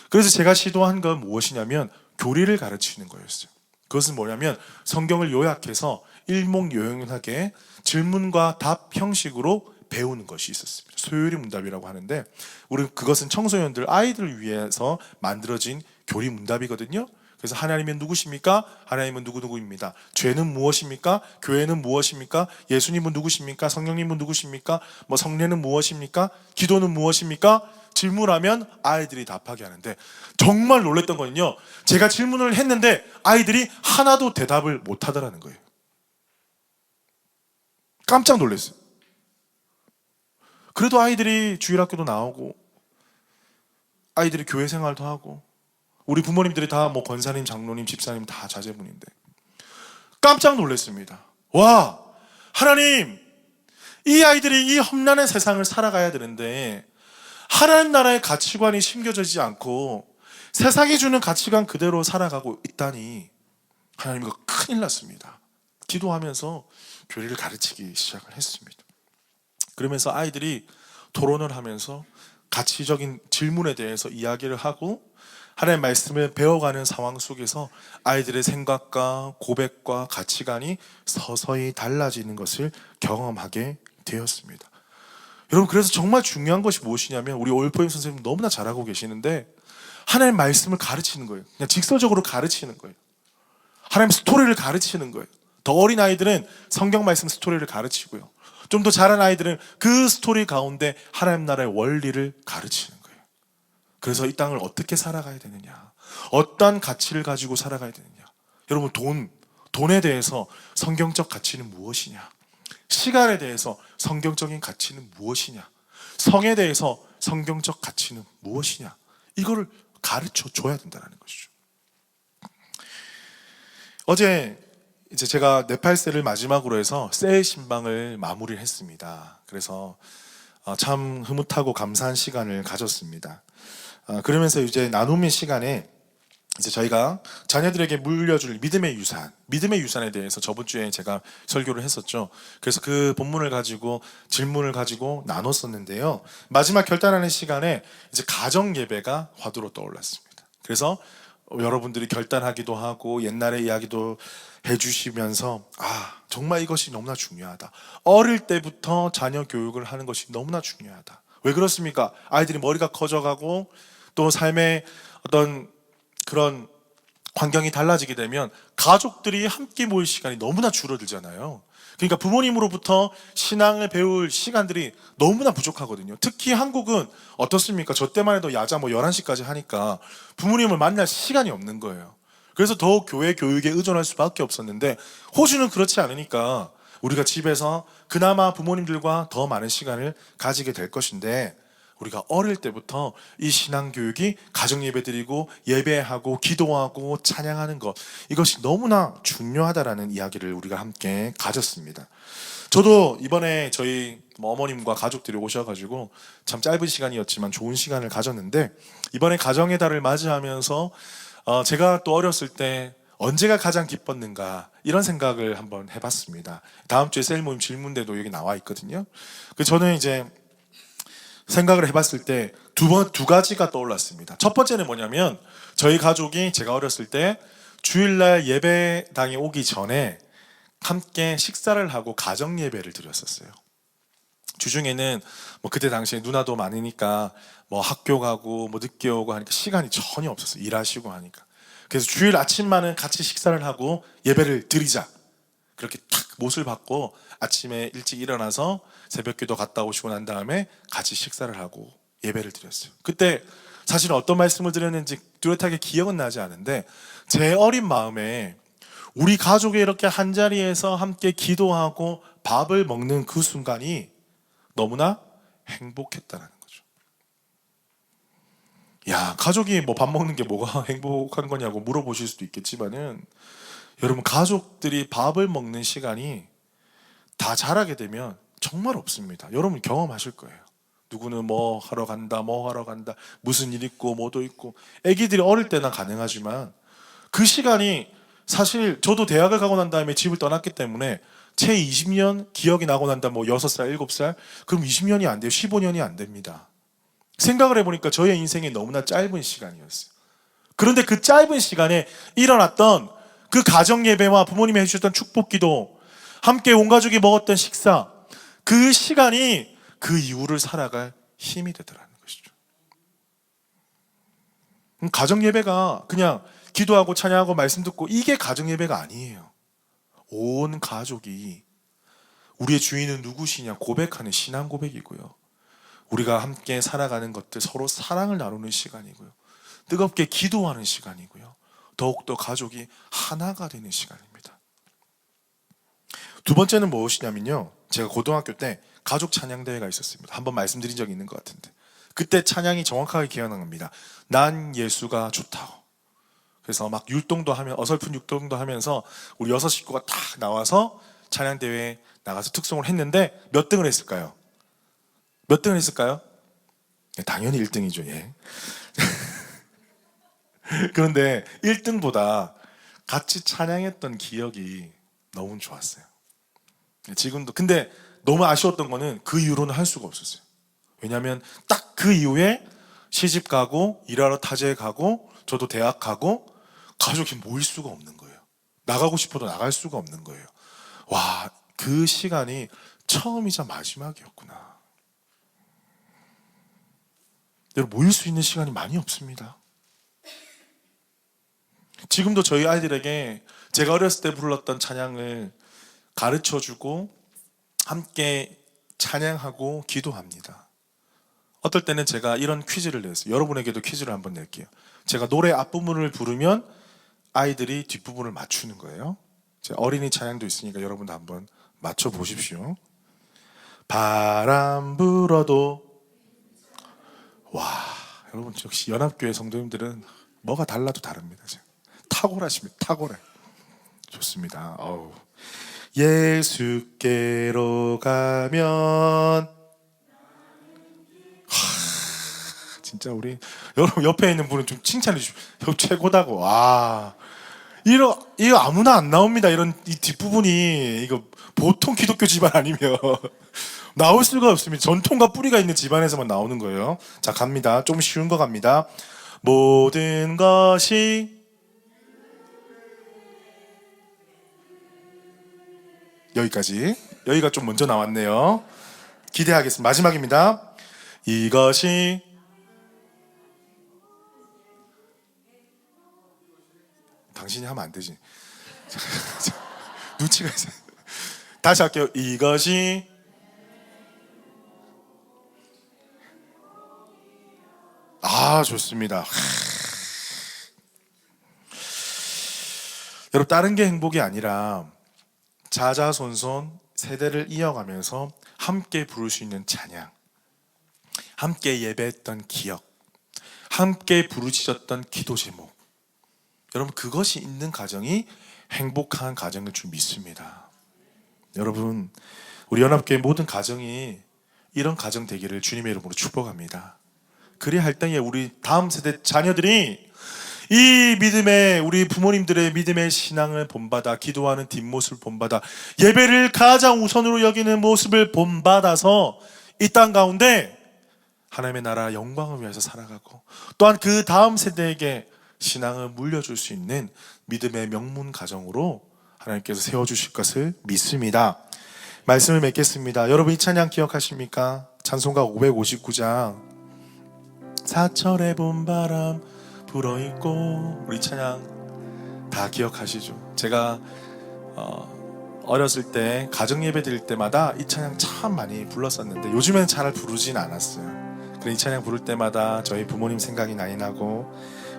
그래서 제가 시도한 건 무엇이냐면 교리를 가르치는 거였어요. 그것은 뭐냐면 성경을 요약해서 일목요연하게 질문과 답 형식으로 배우는 것이 있었습니다. 소요리 문답이라고 하는데, 우리 그것은 청소년들, 아이들을 위해서 만들어진 교리 문답이거든요. 그래서 하나님은 누구십니까? 하나님은 누구누구입니다. 죄는 무엇입니까? 교회는 무엇입니까? 예수님은 누구십니까? 성령님은 누구십니까? 성례는 무엇입니까? 기도는 무엇입니까? 질문하면 아이들이 답하게 하는데, 정말 놀랬던 거는요, 제가 질문을 했는데 아이들이 하나도 대답을 못 하더라는 거예요. 깜짝 놀랐어요. 그래도 아이들이 주일학교도 나오고 아이들이 교회 생활도 하고 우리 부모님들이 다 권사님, 장로님, 집사님 다 자제분인데 깜짝 놀랐습니다. 와, 하나님, 이 아이들이 이 험난한 세상을 살아가야 되는데 하나님 나라의 가치관이 심겨지지 않고 세상이 주는 가치관 그대로 살아가고 있다니 하나님, 이거 큰일 났습니다. 기도하면서 교리를 가르치기 시작을 했습니다. 그러면서 아이들이 토론을 하면서 가치적인 질문에 대해서 이야기를 하고 하나님의 말씀을 배워가는 상황 속에서 아이들의 생각과 고백과 가치관이 서서히 달라지는 것을 경험하게 되었습니다. 여러분, 그래서 정말 중요한 것이 무엇이냐면 우리 올포임 선생님 너무나 잘하고 계시는데 하나님의 말씀을 가르치는 거예요. 그냥 직설적으로 가르치는 거예요. 하나님 스토리를 가르치는 거예요. 더 어린 아이들은 성경 말씀 스토리를 가르치고요. 좀 더 자란 아이들은 그 스토리 가운데 하나님 나라의 원리를 가르치는 거예요. 그래서 이 땅을 어떻게 살아가야 되느냐, 어떤 가치를 가지고 살아가야 되느냐. 여러분, 돈에 대해서 성경적 가치는 무엇이냐, 시간에 대해서 성경적인 가치는 무엇이냐, 성에 대해서 성경적 가치는 무엇이냐, 이거를 가르쳐 줘야 된다는 것이죠. 어제 이제 제가 네팔세를 마지막으로 해서 새 신방을 마무리를 했습니다. 그래서 참 흐뭇하고 감사한 시간을 가졌습니다. 그러면서 이제 나눔의 시간에 이제 저희가 자녀들에게 물려줄 믿음의 유산에 대해서 저번 주에 제가 설교를 했었죠. 그래서 그 본문을 가지고 질문을 가지고 나눴었는데요. 마지막 결단하는 시간에 이제 가정 예배가 화두로 떠올랐습니다. 그래서 여러분들이 결단하기도 하고 옛날의 이야기도 해주시면서 정말 이것이 너무나 중요하다. 어릴 때부터 자녀 교육을 하는 것이 너무나 중요하다. 왜 그렇습니까? 아이들이 머리가 커져가고 또 삶의 어떤 그런 환경이 달라지게 되면 가족들이 함께 모일 시간이 너무나 줄어들잖아요. 그러니까 부모님으로부터 신앙을 배울 시간들이 너무나 부족하거든요. 특히 한국은 어떻습니까? 저 때만 해도 야자 11시까지 하니까 부모님을 만날 시간이 없는 거예요. 그래서 더 교회 교육에 의존할 수밖에 없었는데 호주는 그렇지 않으니까 우리가 집에서 그나마 부모님들과 더 많은 시간을 가지게 될 것인데, 우리가 어릴 때부터 이 신앙교육이 가정예배 드리고 예배하고 기도하고 찬양하는 것, 이것이 너무나 중요하다라는 이야기를 우리가 함께 가졌습니다. 저도 이번에 저희 어머님과 가족들이 오셔가지고 참 짧은 시간이었지만 좋은 시간을 가졌는데, 이번에 가정의 달을 맞이하면서 제가 또 어렸을 때 언제가 가장 기뻤는가 이런 생각을 한번 해봤습니다. 다음 주에 셀 모임 질문대도 여기 나와 있거든요. 저는 이제 생각을 해봤을 때 두 가지가 떠올랐습니다. 첫 번째는 뭐냐면 저희 가족이 제가 어렸을 때 주일날 예배당에 오기 전에 함께 식사를 하고 가정 예배를 드렸었어요. 주중에는 그때 당시에 누나도 많으니까 학교 가고 늦게 오고 하니까 시간이 전혀 없었어요. 일하시고 하니까. 그래서 주일 아침만은 같이 식사를 하고 예배를 드리자, 그렇게 탁 못을 받고 아침에 일찍 일어나서 새벽기도 갔다 오시고 난 다음에 같이 식사를 하고 예배를 드렸어요. 그때 사실 어떤 말씀을 드렸는지 뚜렷하게 기억은 나지 않은데 제 어린 마음에 우리 가족이 이렇게 한자리에서 함께 기도하고 밥을 먹는 그 순간이 너무나 행복했다는 거죠. 야, 가족이 밥 먹는 게 뭐가 행복한 거냐고 물어보실 수도 있겠지만은, 여러분, 가족들이 밥을 먹는 시간이 다 자라게 되면 정말 없습니다. 여러분 경험하실 거예요. 누구는 뭐 하러 간다, 무슨 일 있고 뭐도 있고. 애기들이 어릴 때나 가능하지만 그 시간이, 사실 저도 대학을 가고 난 다음에 집을 떠났기 때문에 채 20년 기억이 나고 난 다음에 6살, 7살, 그럼 20년이 안 돼요. 15년이 안 됩니다. 생각을 해보니까 저의 인생이 너무나 짧은 시간이었어요. 그런데 그 짧은 시간에 일어났던 그 가정 예배와 부모님이 해주셨던 축복기도, 함께 온 가족이 먹었던 식사, 그 시간이 그 이후를 살아갈 힘이 되더라는 것이죠. 가정 예배가 그냥 기도하고 찬양하고 말씀 듣고 이게 가정 예배가 아니에요. 온 가족이 우리의 주인은 누구시냐 고백하는 신앙 고백이고요. 우리가 함께 살아가는 것들, 서로 사랑을 나누는 시간이고요. 뜨겁게 기도하는 시간이고요. 더욱더 가족이 하나가 되는 시간입니다. 두 번째는 무엇이냐면요, 제가 고등학교 때 가족 찬양대회가 있었습니다. 한번 말씀드린 적이 있는 것 같은데, 그때 찬양이 정확하게 기억납니다. 난 예수가 좋다고. 그래서 율동도 하면, 어설픈 율동도 하면서 우리 6식구가 딱 나와서 찬양대회에 나가서 특송을 했는데 몇 등을 했을까요? 몇 등을 했을까요? 당연히 1등이죠. 예. 그런데 1등보다 같이 찬양했던 기억이 너무 좋았어요. 지금도. 근데 너무 아쉬웠던 거는 그 이후로는 할 수가 없었어요. 왜냐하면 딱 그 이후에 시집 가고 일하러 타지에 가고 저도 대학 가고 가족이 모일 수가 없는 거예요. 나가고 싶어도 나갈 수가 없는 거예요. 와, 그 시간이 처음이자 마지막이었구나. 여러분, 모일 수 있는 시간이 많이 없습니다. 지금도 저희 아이들에게 제가 어렸을 때 불렀던 찬양을 가르쳐주고 함께 찬양하고 기도합니다. 어떨 때는 제가 이런 퀴즈를 냈어요. 여러분에게도 퀴즈를 한번 낼게요. 제가 노래 앞부분을 부르면 아이들이 뒷부분을 맞추는 거예요. 제 어린이 찬양도 있으니까 여러분도 한번 맞춰보십시오. 바람 불어도. 와, 여러분 역시 연합교회 성도님들은 뭐가 달라도 다릅니다. 탁월하십니다. 탁월해. 좋습니다. 어우. 예수께로 가면. 진짜 우리 여러분 옆에 있는 분은 좀 칭찬해 주십시오. 최고다고. 와, 이거 아무나 안 나옵니다. 이런 이 뒷부분이 이거 보통 기독교 집안 아니면 나올 수가 없습니다. 전통과 뿌리가 있는 집안에서만 나오는 거예요. 자, 갑니다. 좀 쉬운 거 갑니다. 모든 것이 여기까지. 여기가 좀 먼저 나왔네요. 기대하겠습니다. 마지막입니다. 이것이 당신이 하면 안 되지. 눈치가 있어요. 다시 할게요. 이것이 좋습니다. 여러분, 다른 게 행복이 아니라 자자손손 세대를 이어가면서 함께 부를 수 있는 찬양, 함께 예배했던 기억, 함께 부르짖었던 기도 제목, 여러분 그것이 있는 가정이 행복한 가정일 줄 믿습니다. 여러분, 우리 연합교회 모든 가정이 이런 가정 되기를 주님의 이름으로 축복합니다. 그래야 할 때에 우리 다음 세대 자녀들이 이 믿음의, 우리 부모님들의 믿음의 신앙을 본받아, 기도하는 뒷모습을 본받아, 예배를 가장 우선으로 여기는 모습을 본받아서 이 땅 가운데 하나님의 나라 영광을 위해서 살아가고, 또한 그 다음 세대에게 신앙을 물려줄 수 있는 믿음의 명문 가정으로 하나님께서 세워주실 것을 믿습니다. 말씀을 맺겠습니다. 여러분, 이 찬양 기억하십니까? 찬송가 559장 사철의 봄바람 불어있고, 우리 찬양 다 기억하시죠? 제가 어렸을 때 가정 예배 드릴 때마다 이 찬양 참 많이 불렀었는데 요즘에는 잘 부르진 않았어요. 그래, 이 찬양 부를 때마다 저희 부모님 생각이 많이 나고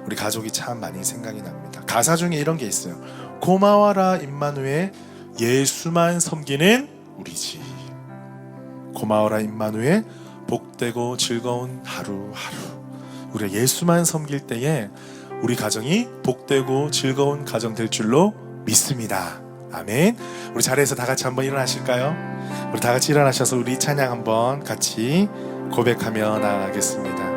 우리 가족이 참 많이 생각이 납니다. 가사 중에 이런 게 있어요. 고마워라 임마누엘, 예수만 섬기는 우리 집. 고마워라 임마누엘, 복되고 즐거운 하루하루. 우리가 예수만 섬길 때에 우리 가정이 복되고 즐거운 가정 될 줄로 믿습니다. 아멘. 우리 자리에서 다 같이 한번 일어나실까요? 우리 다 같이 일어나셔서 우리 찬양 한번 같이 고백하며 나아가겠습니다.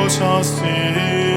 셨으니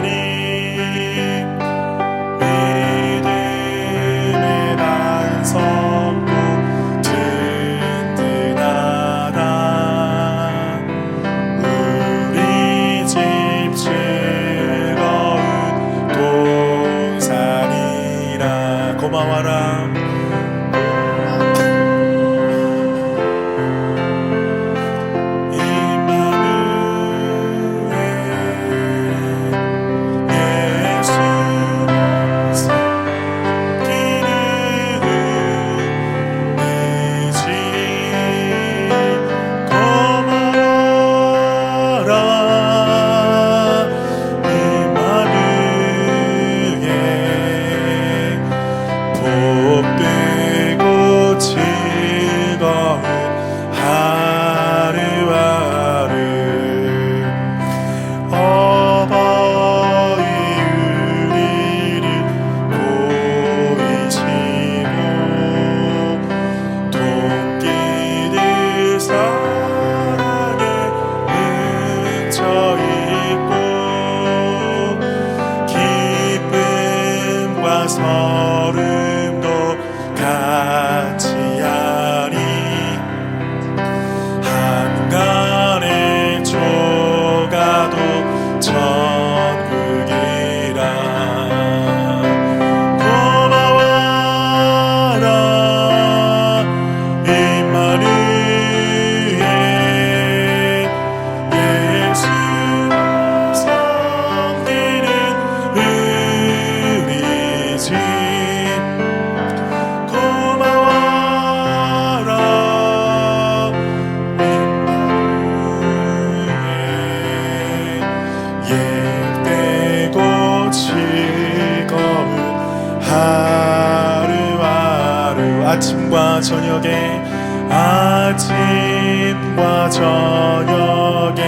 저녁에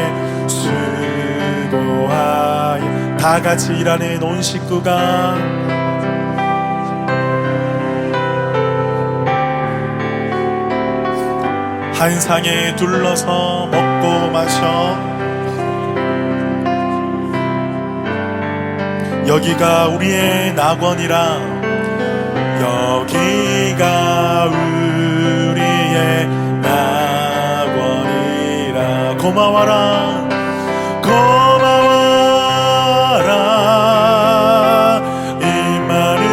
수고하여 다 같이 일하는 온 식구가 한 상에 둘러서 먹고 마셔 여기가 우리의 낙원이라 여기가 우리의 낙원이라 고마워라 고마워라 임마누엘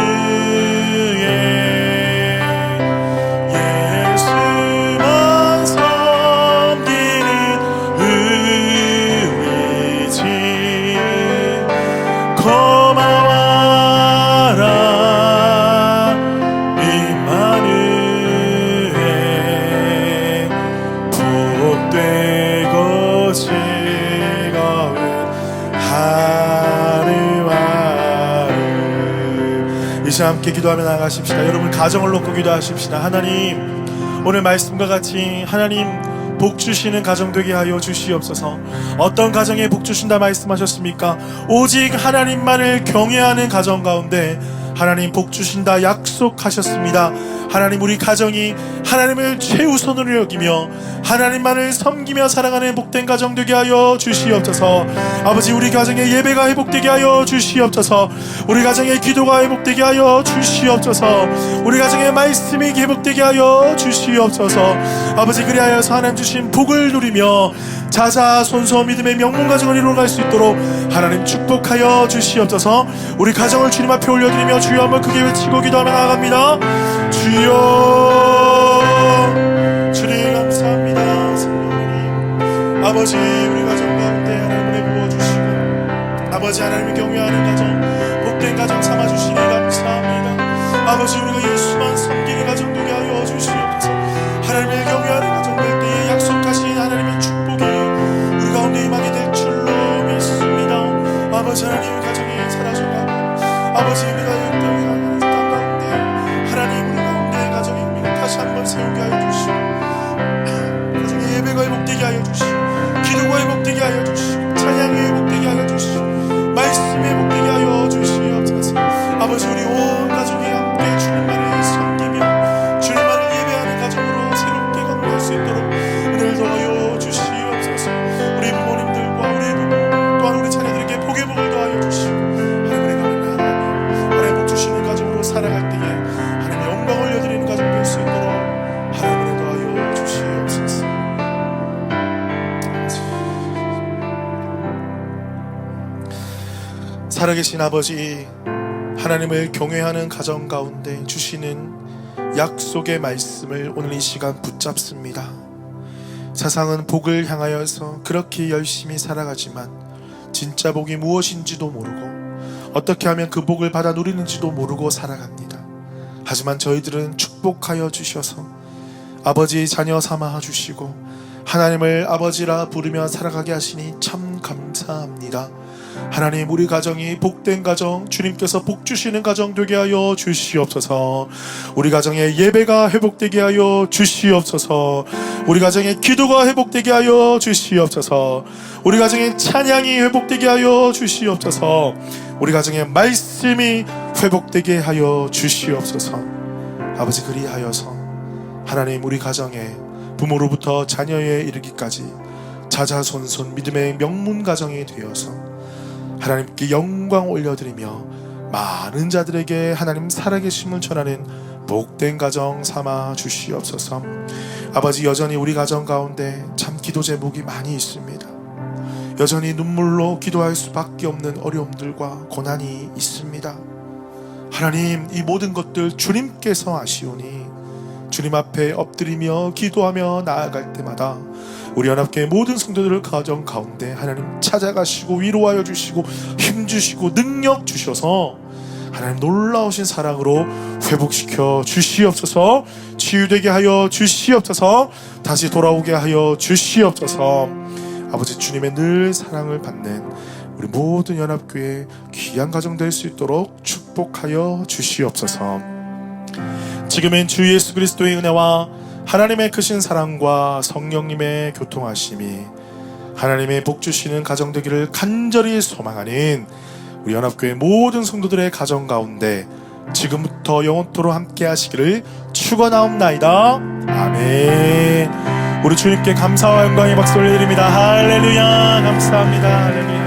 예수만 섬기는 우리 집 고마워라 임마누엘 복되고 즐거운 하루하루 이제 함께 기도하며 나가십시다. 여러분 가정을 놓고 기도하십시다. 하나님 오늘 말씀과 같이 하나님 복 주시는 가정 되게 하여 주시옵소서. 어떤 가정에 복 주신다 말씀하셨습니까? 오직 하나님만을 경외하는 가정 가운데 하나님 복 주신다 약속하셨습니다. 하나님 우리 가정이 하나님을 최우선으로 여기며 하나님만을 섬기며 살아가는 복된 가정 되게 하여 주시옵소서. 아버지 우리 가정의 예배가 회복되게 하여 주시옵소서. 우리 가정의 기도가 회복되게 하여 주시옵소서. 우리 가정의 말씀이 회복되게 하여 주시옵소서. 아버지 그리하여서 하나님 주신 복을 누리며 자자손손 믿음의 명문 가정을 이루어갈 수 있도록 하나님 축복하여 주시옵소서. 우리 가정을 주님 앞에 올려드리며 주여 한번 크게 외치고 기도하며 나아갑니다. 주여 주님 감사합니다. 성령님 아버지 우리 가정 가운데 하나님을 부어주시고 아버지 하나님을 경외하는 가정 복된 가정 삼아주시니 감사합니다. 아버지 우리가 예수만 섬기는 가정 되게 하여 주시옵소서. 하나님을 경외하는 가정 될 때에 약속하신 하나님의 축복이 우리 가운데 임하게 될 줄로 믿습니다. 아버지 하나님 가정이 사라져가고 아버지 우리가 땅 가운데 하나님 우리 가운데 가정이 다시 한번 세우게 하여 주시고 가정의 예배가 회복되게 하여 주시고 기도가 회복되게 하여 주시고 찬양이 회복되게 하여 주시고 말씀이 회복되게 하여 주시옵소서. 아버지 우리 온 가족이 함께 주님만을 섬기며 주님만을 예배하는 가정으로 새롭게 건너갈 수 있도록 은혜를 더하여 주시옵소서. 우리 부모님들과 우리 부모 또한 우리 자녀들에게 복의 복을 더하여 주시고 하나님의 감사하며 하나님 복 주시는 가정으로 살아갈 때에 하나님 영광을 여드리는 가정 될 수 있도록 하나님을 더하여 주시옵소서. 살아계신 아버지 하나님을 경외하는 가정 가운데 주시는 약속의 말씀을 오늘 이 시간 붙잡습니다. 세상은 복을 향하여서 그렇게 열심히 살아가지만 진짜 복이 무엇인지도 모르고 어떻게 하면 그 복을 받아 누리는지도 모르고 살아갑니다. 하지만 저희들은 축복하여 주셔서 아버지 자녀 삼아 주시고 하나님을 아버지라 부르며 살아가게 하시니 참 감사합니다. 하나님 우리 가정이 복된 가정 주님께서 복 주시는 가정 되게 하여 주시옵소서. 우리 가정의 예배가 회복되게 하여 주시옵소서. 우리 가정의 기도가 회복되게 하여 주시옵소서. 우리 가정의 찬양이 회복되게 하여 주시옵소서. 우리 가정의 말씀이 회복되게 하여 주시옵소서. 아버지 그리하여서 하나님 우리 가정에 부모로부터 자녀에 이르기까지 자자손손 믿음의 명문 가정이 되어서 하나님께 영광 올려드리며 많은 자들에게 하나님 살아계심을 전하는 복된 가정 삼아 주시옵소서. 아버지 여전히 우리 가정 가운데 참 기도 제목이 많이 있습니다. 여전히 눈물로 기도할 수밖에 없는 어려움들과 고난이 있습니다. 하나님 이 모든 것들 주님께서 아시오니 주님 앞에 엎드리며 기도하며 나아갈 때마다 우리 연합교회 모든 성도들을 가정 가운데 하나님 찾아가시고 위로하여 주시고 힘주시고 능력 주셔서 하나님 놀라우신 사랑으로 회복시켜 주시옵소서. 치유되게 하여 주시옵소서. 다시 돌아오게 하여 주시옵소서. 아버지 주님의 늘 사랑을 받는 우리 모든 연합교회 귀한 가정 될 수 있도록 축복하여 주시옵소서. 지금은 주 예수 그리스도의 은혜와 하나님의 크신 사랑과 성령님의 교통하심이 하나님의 복 주시는 가정 되기를 간절히 소망하는 우리 연합교회 모든 성도들의 가정 가운데 지금부터 영원토록 함께 하시기를 축원하옵나이다. 아멘. 우리 주님께 감사와 영광의 박수 올려드립니다. 할렐루야. 감사합니다. 할렐루야.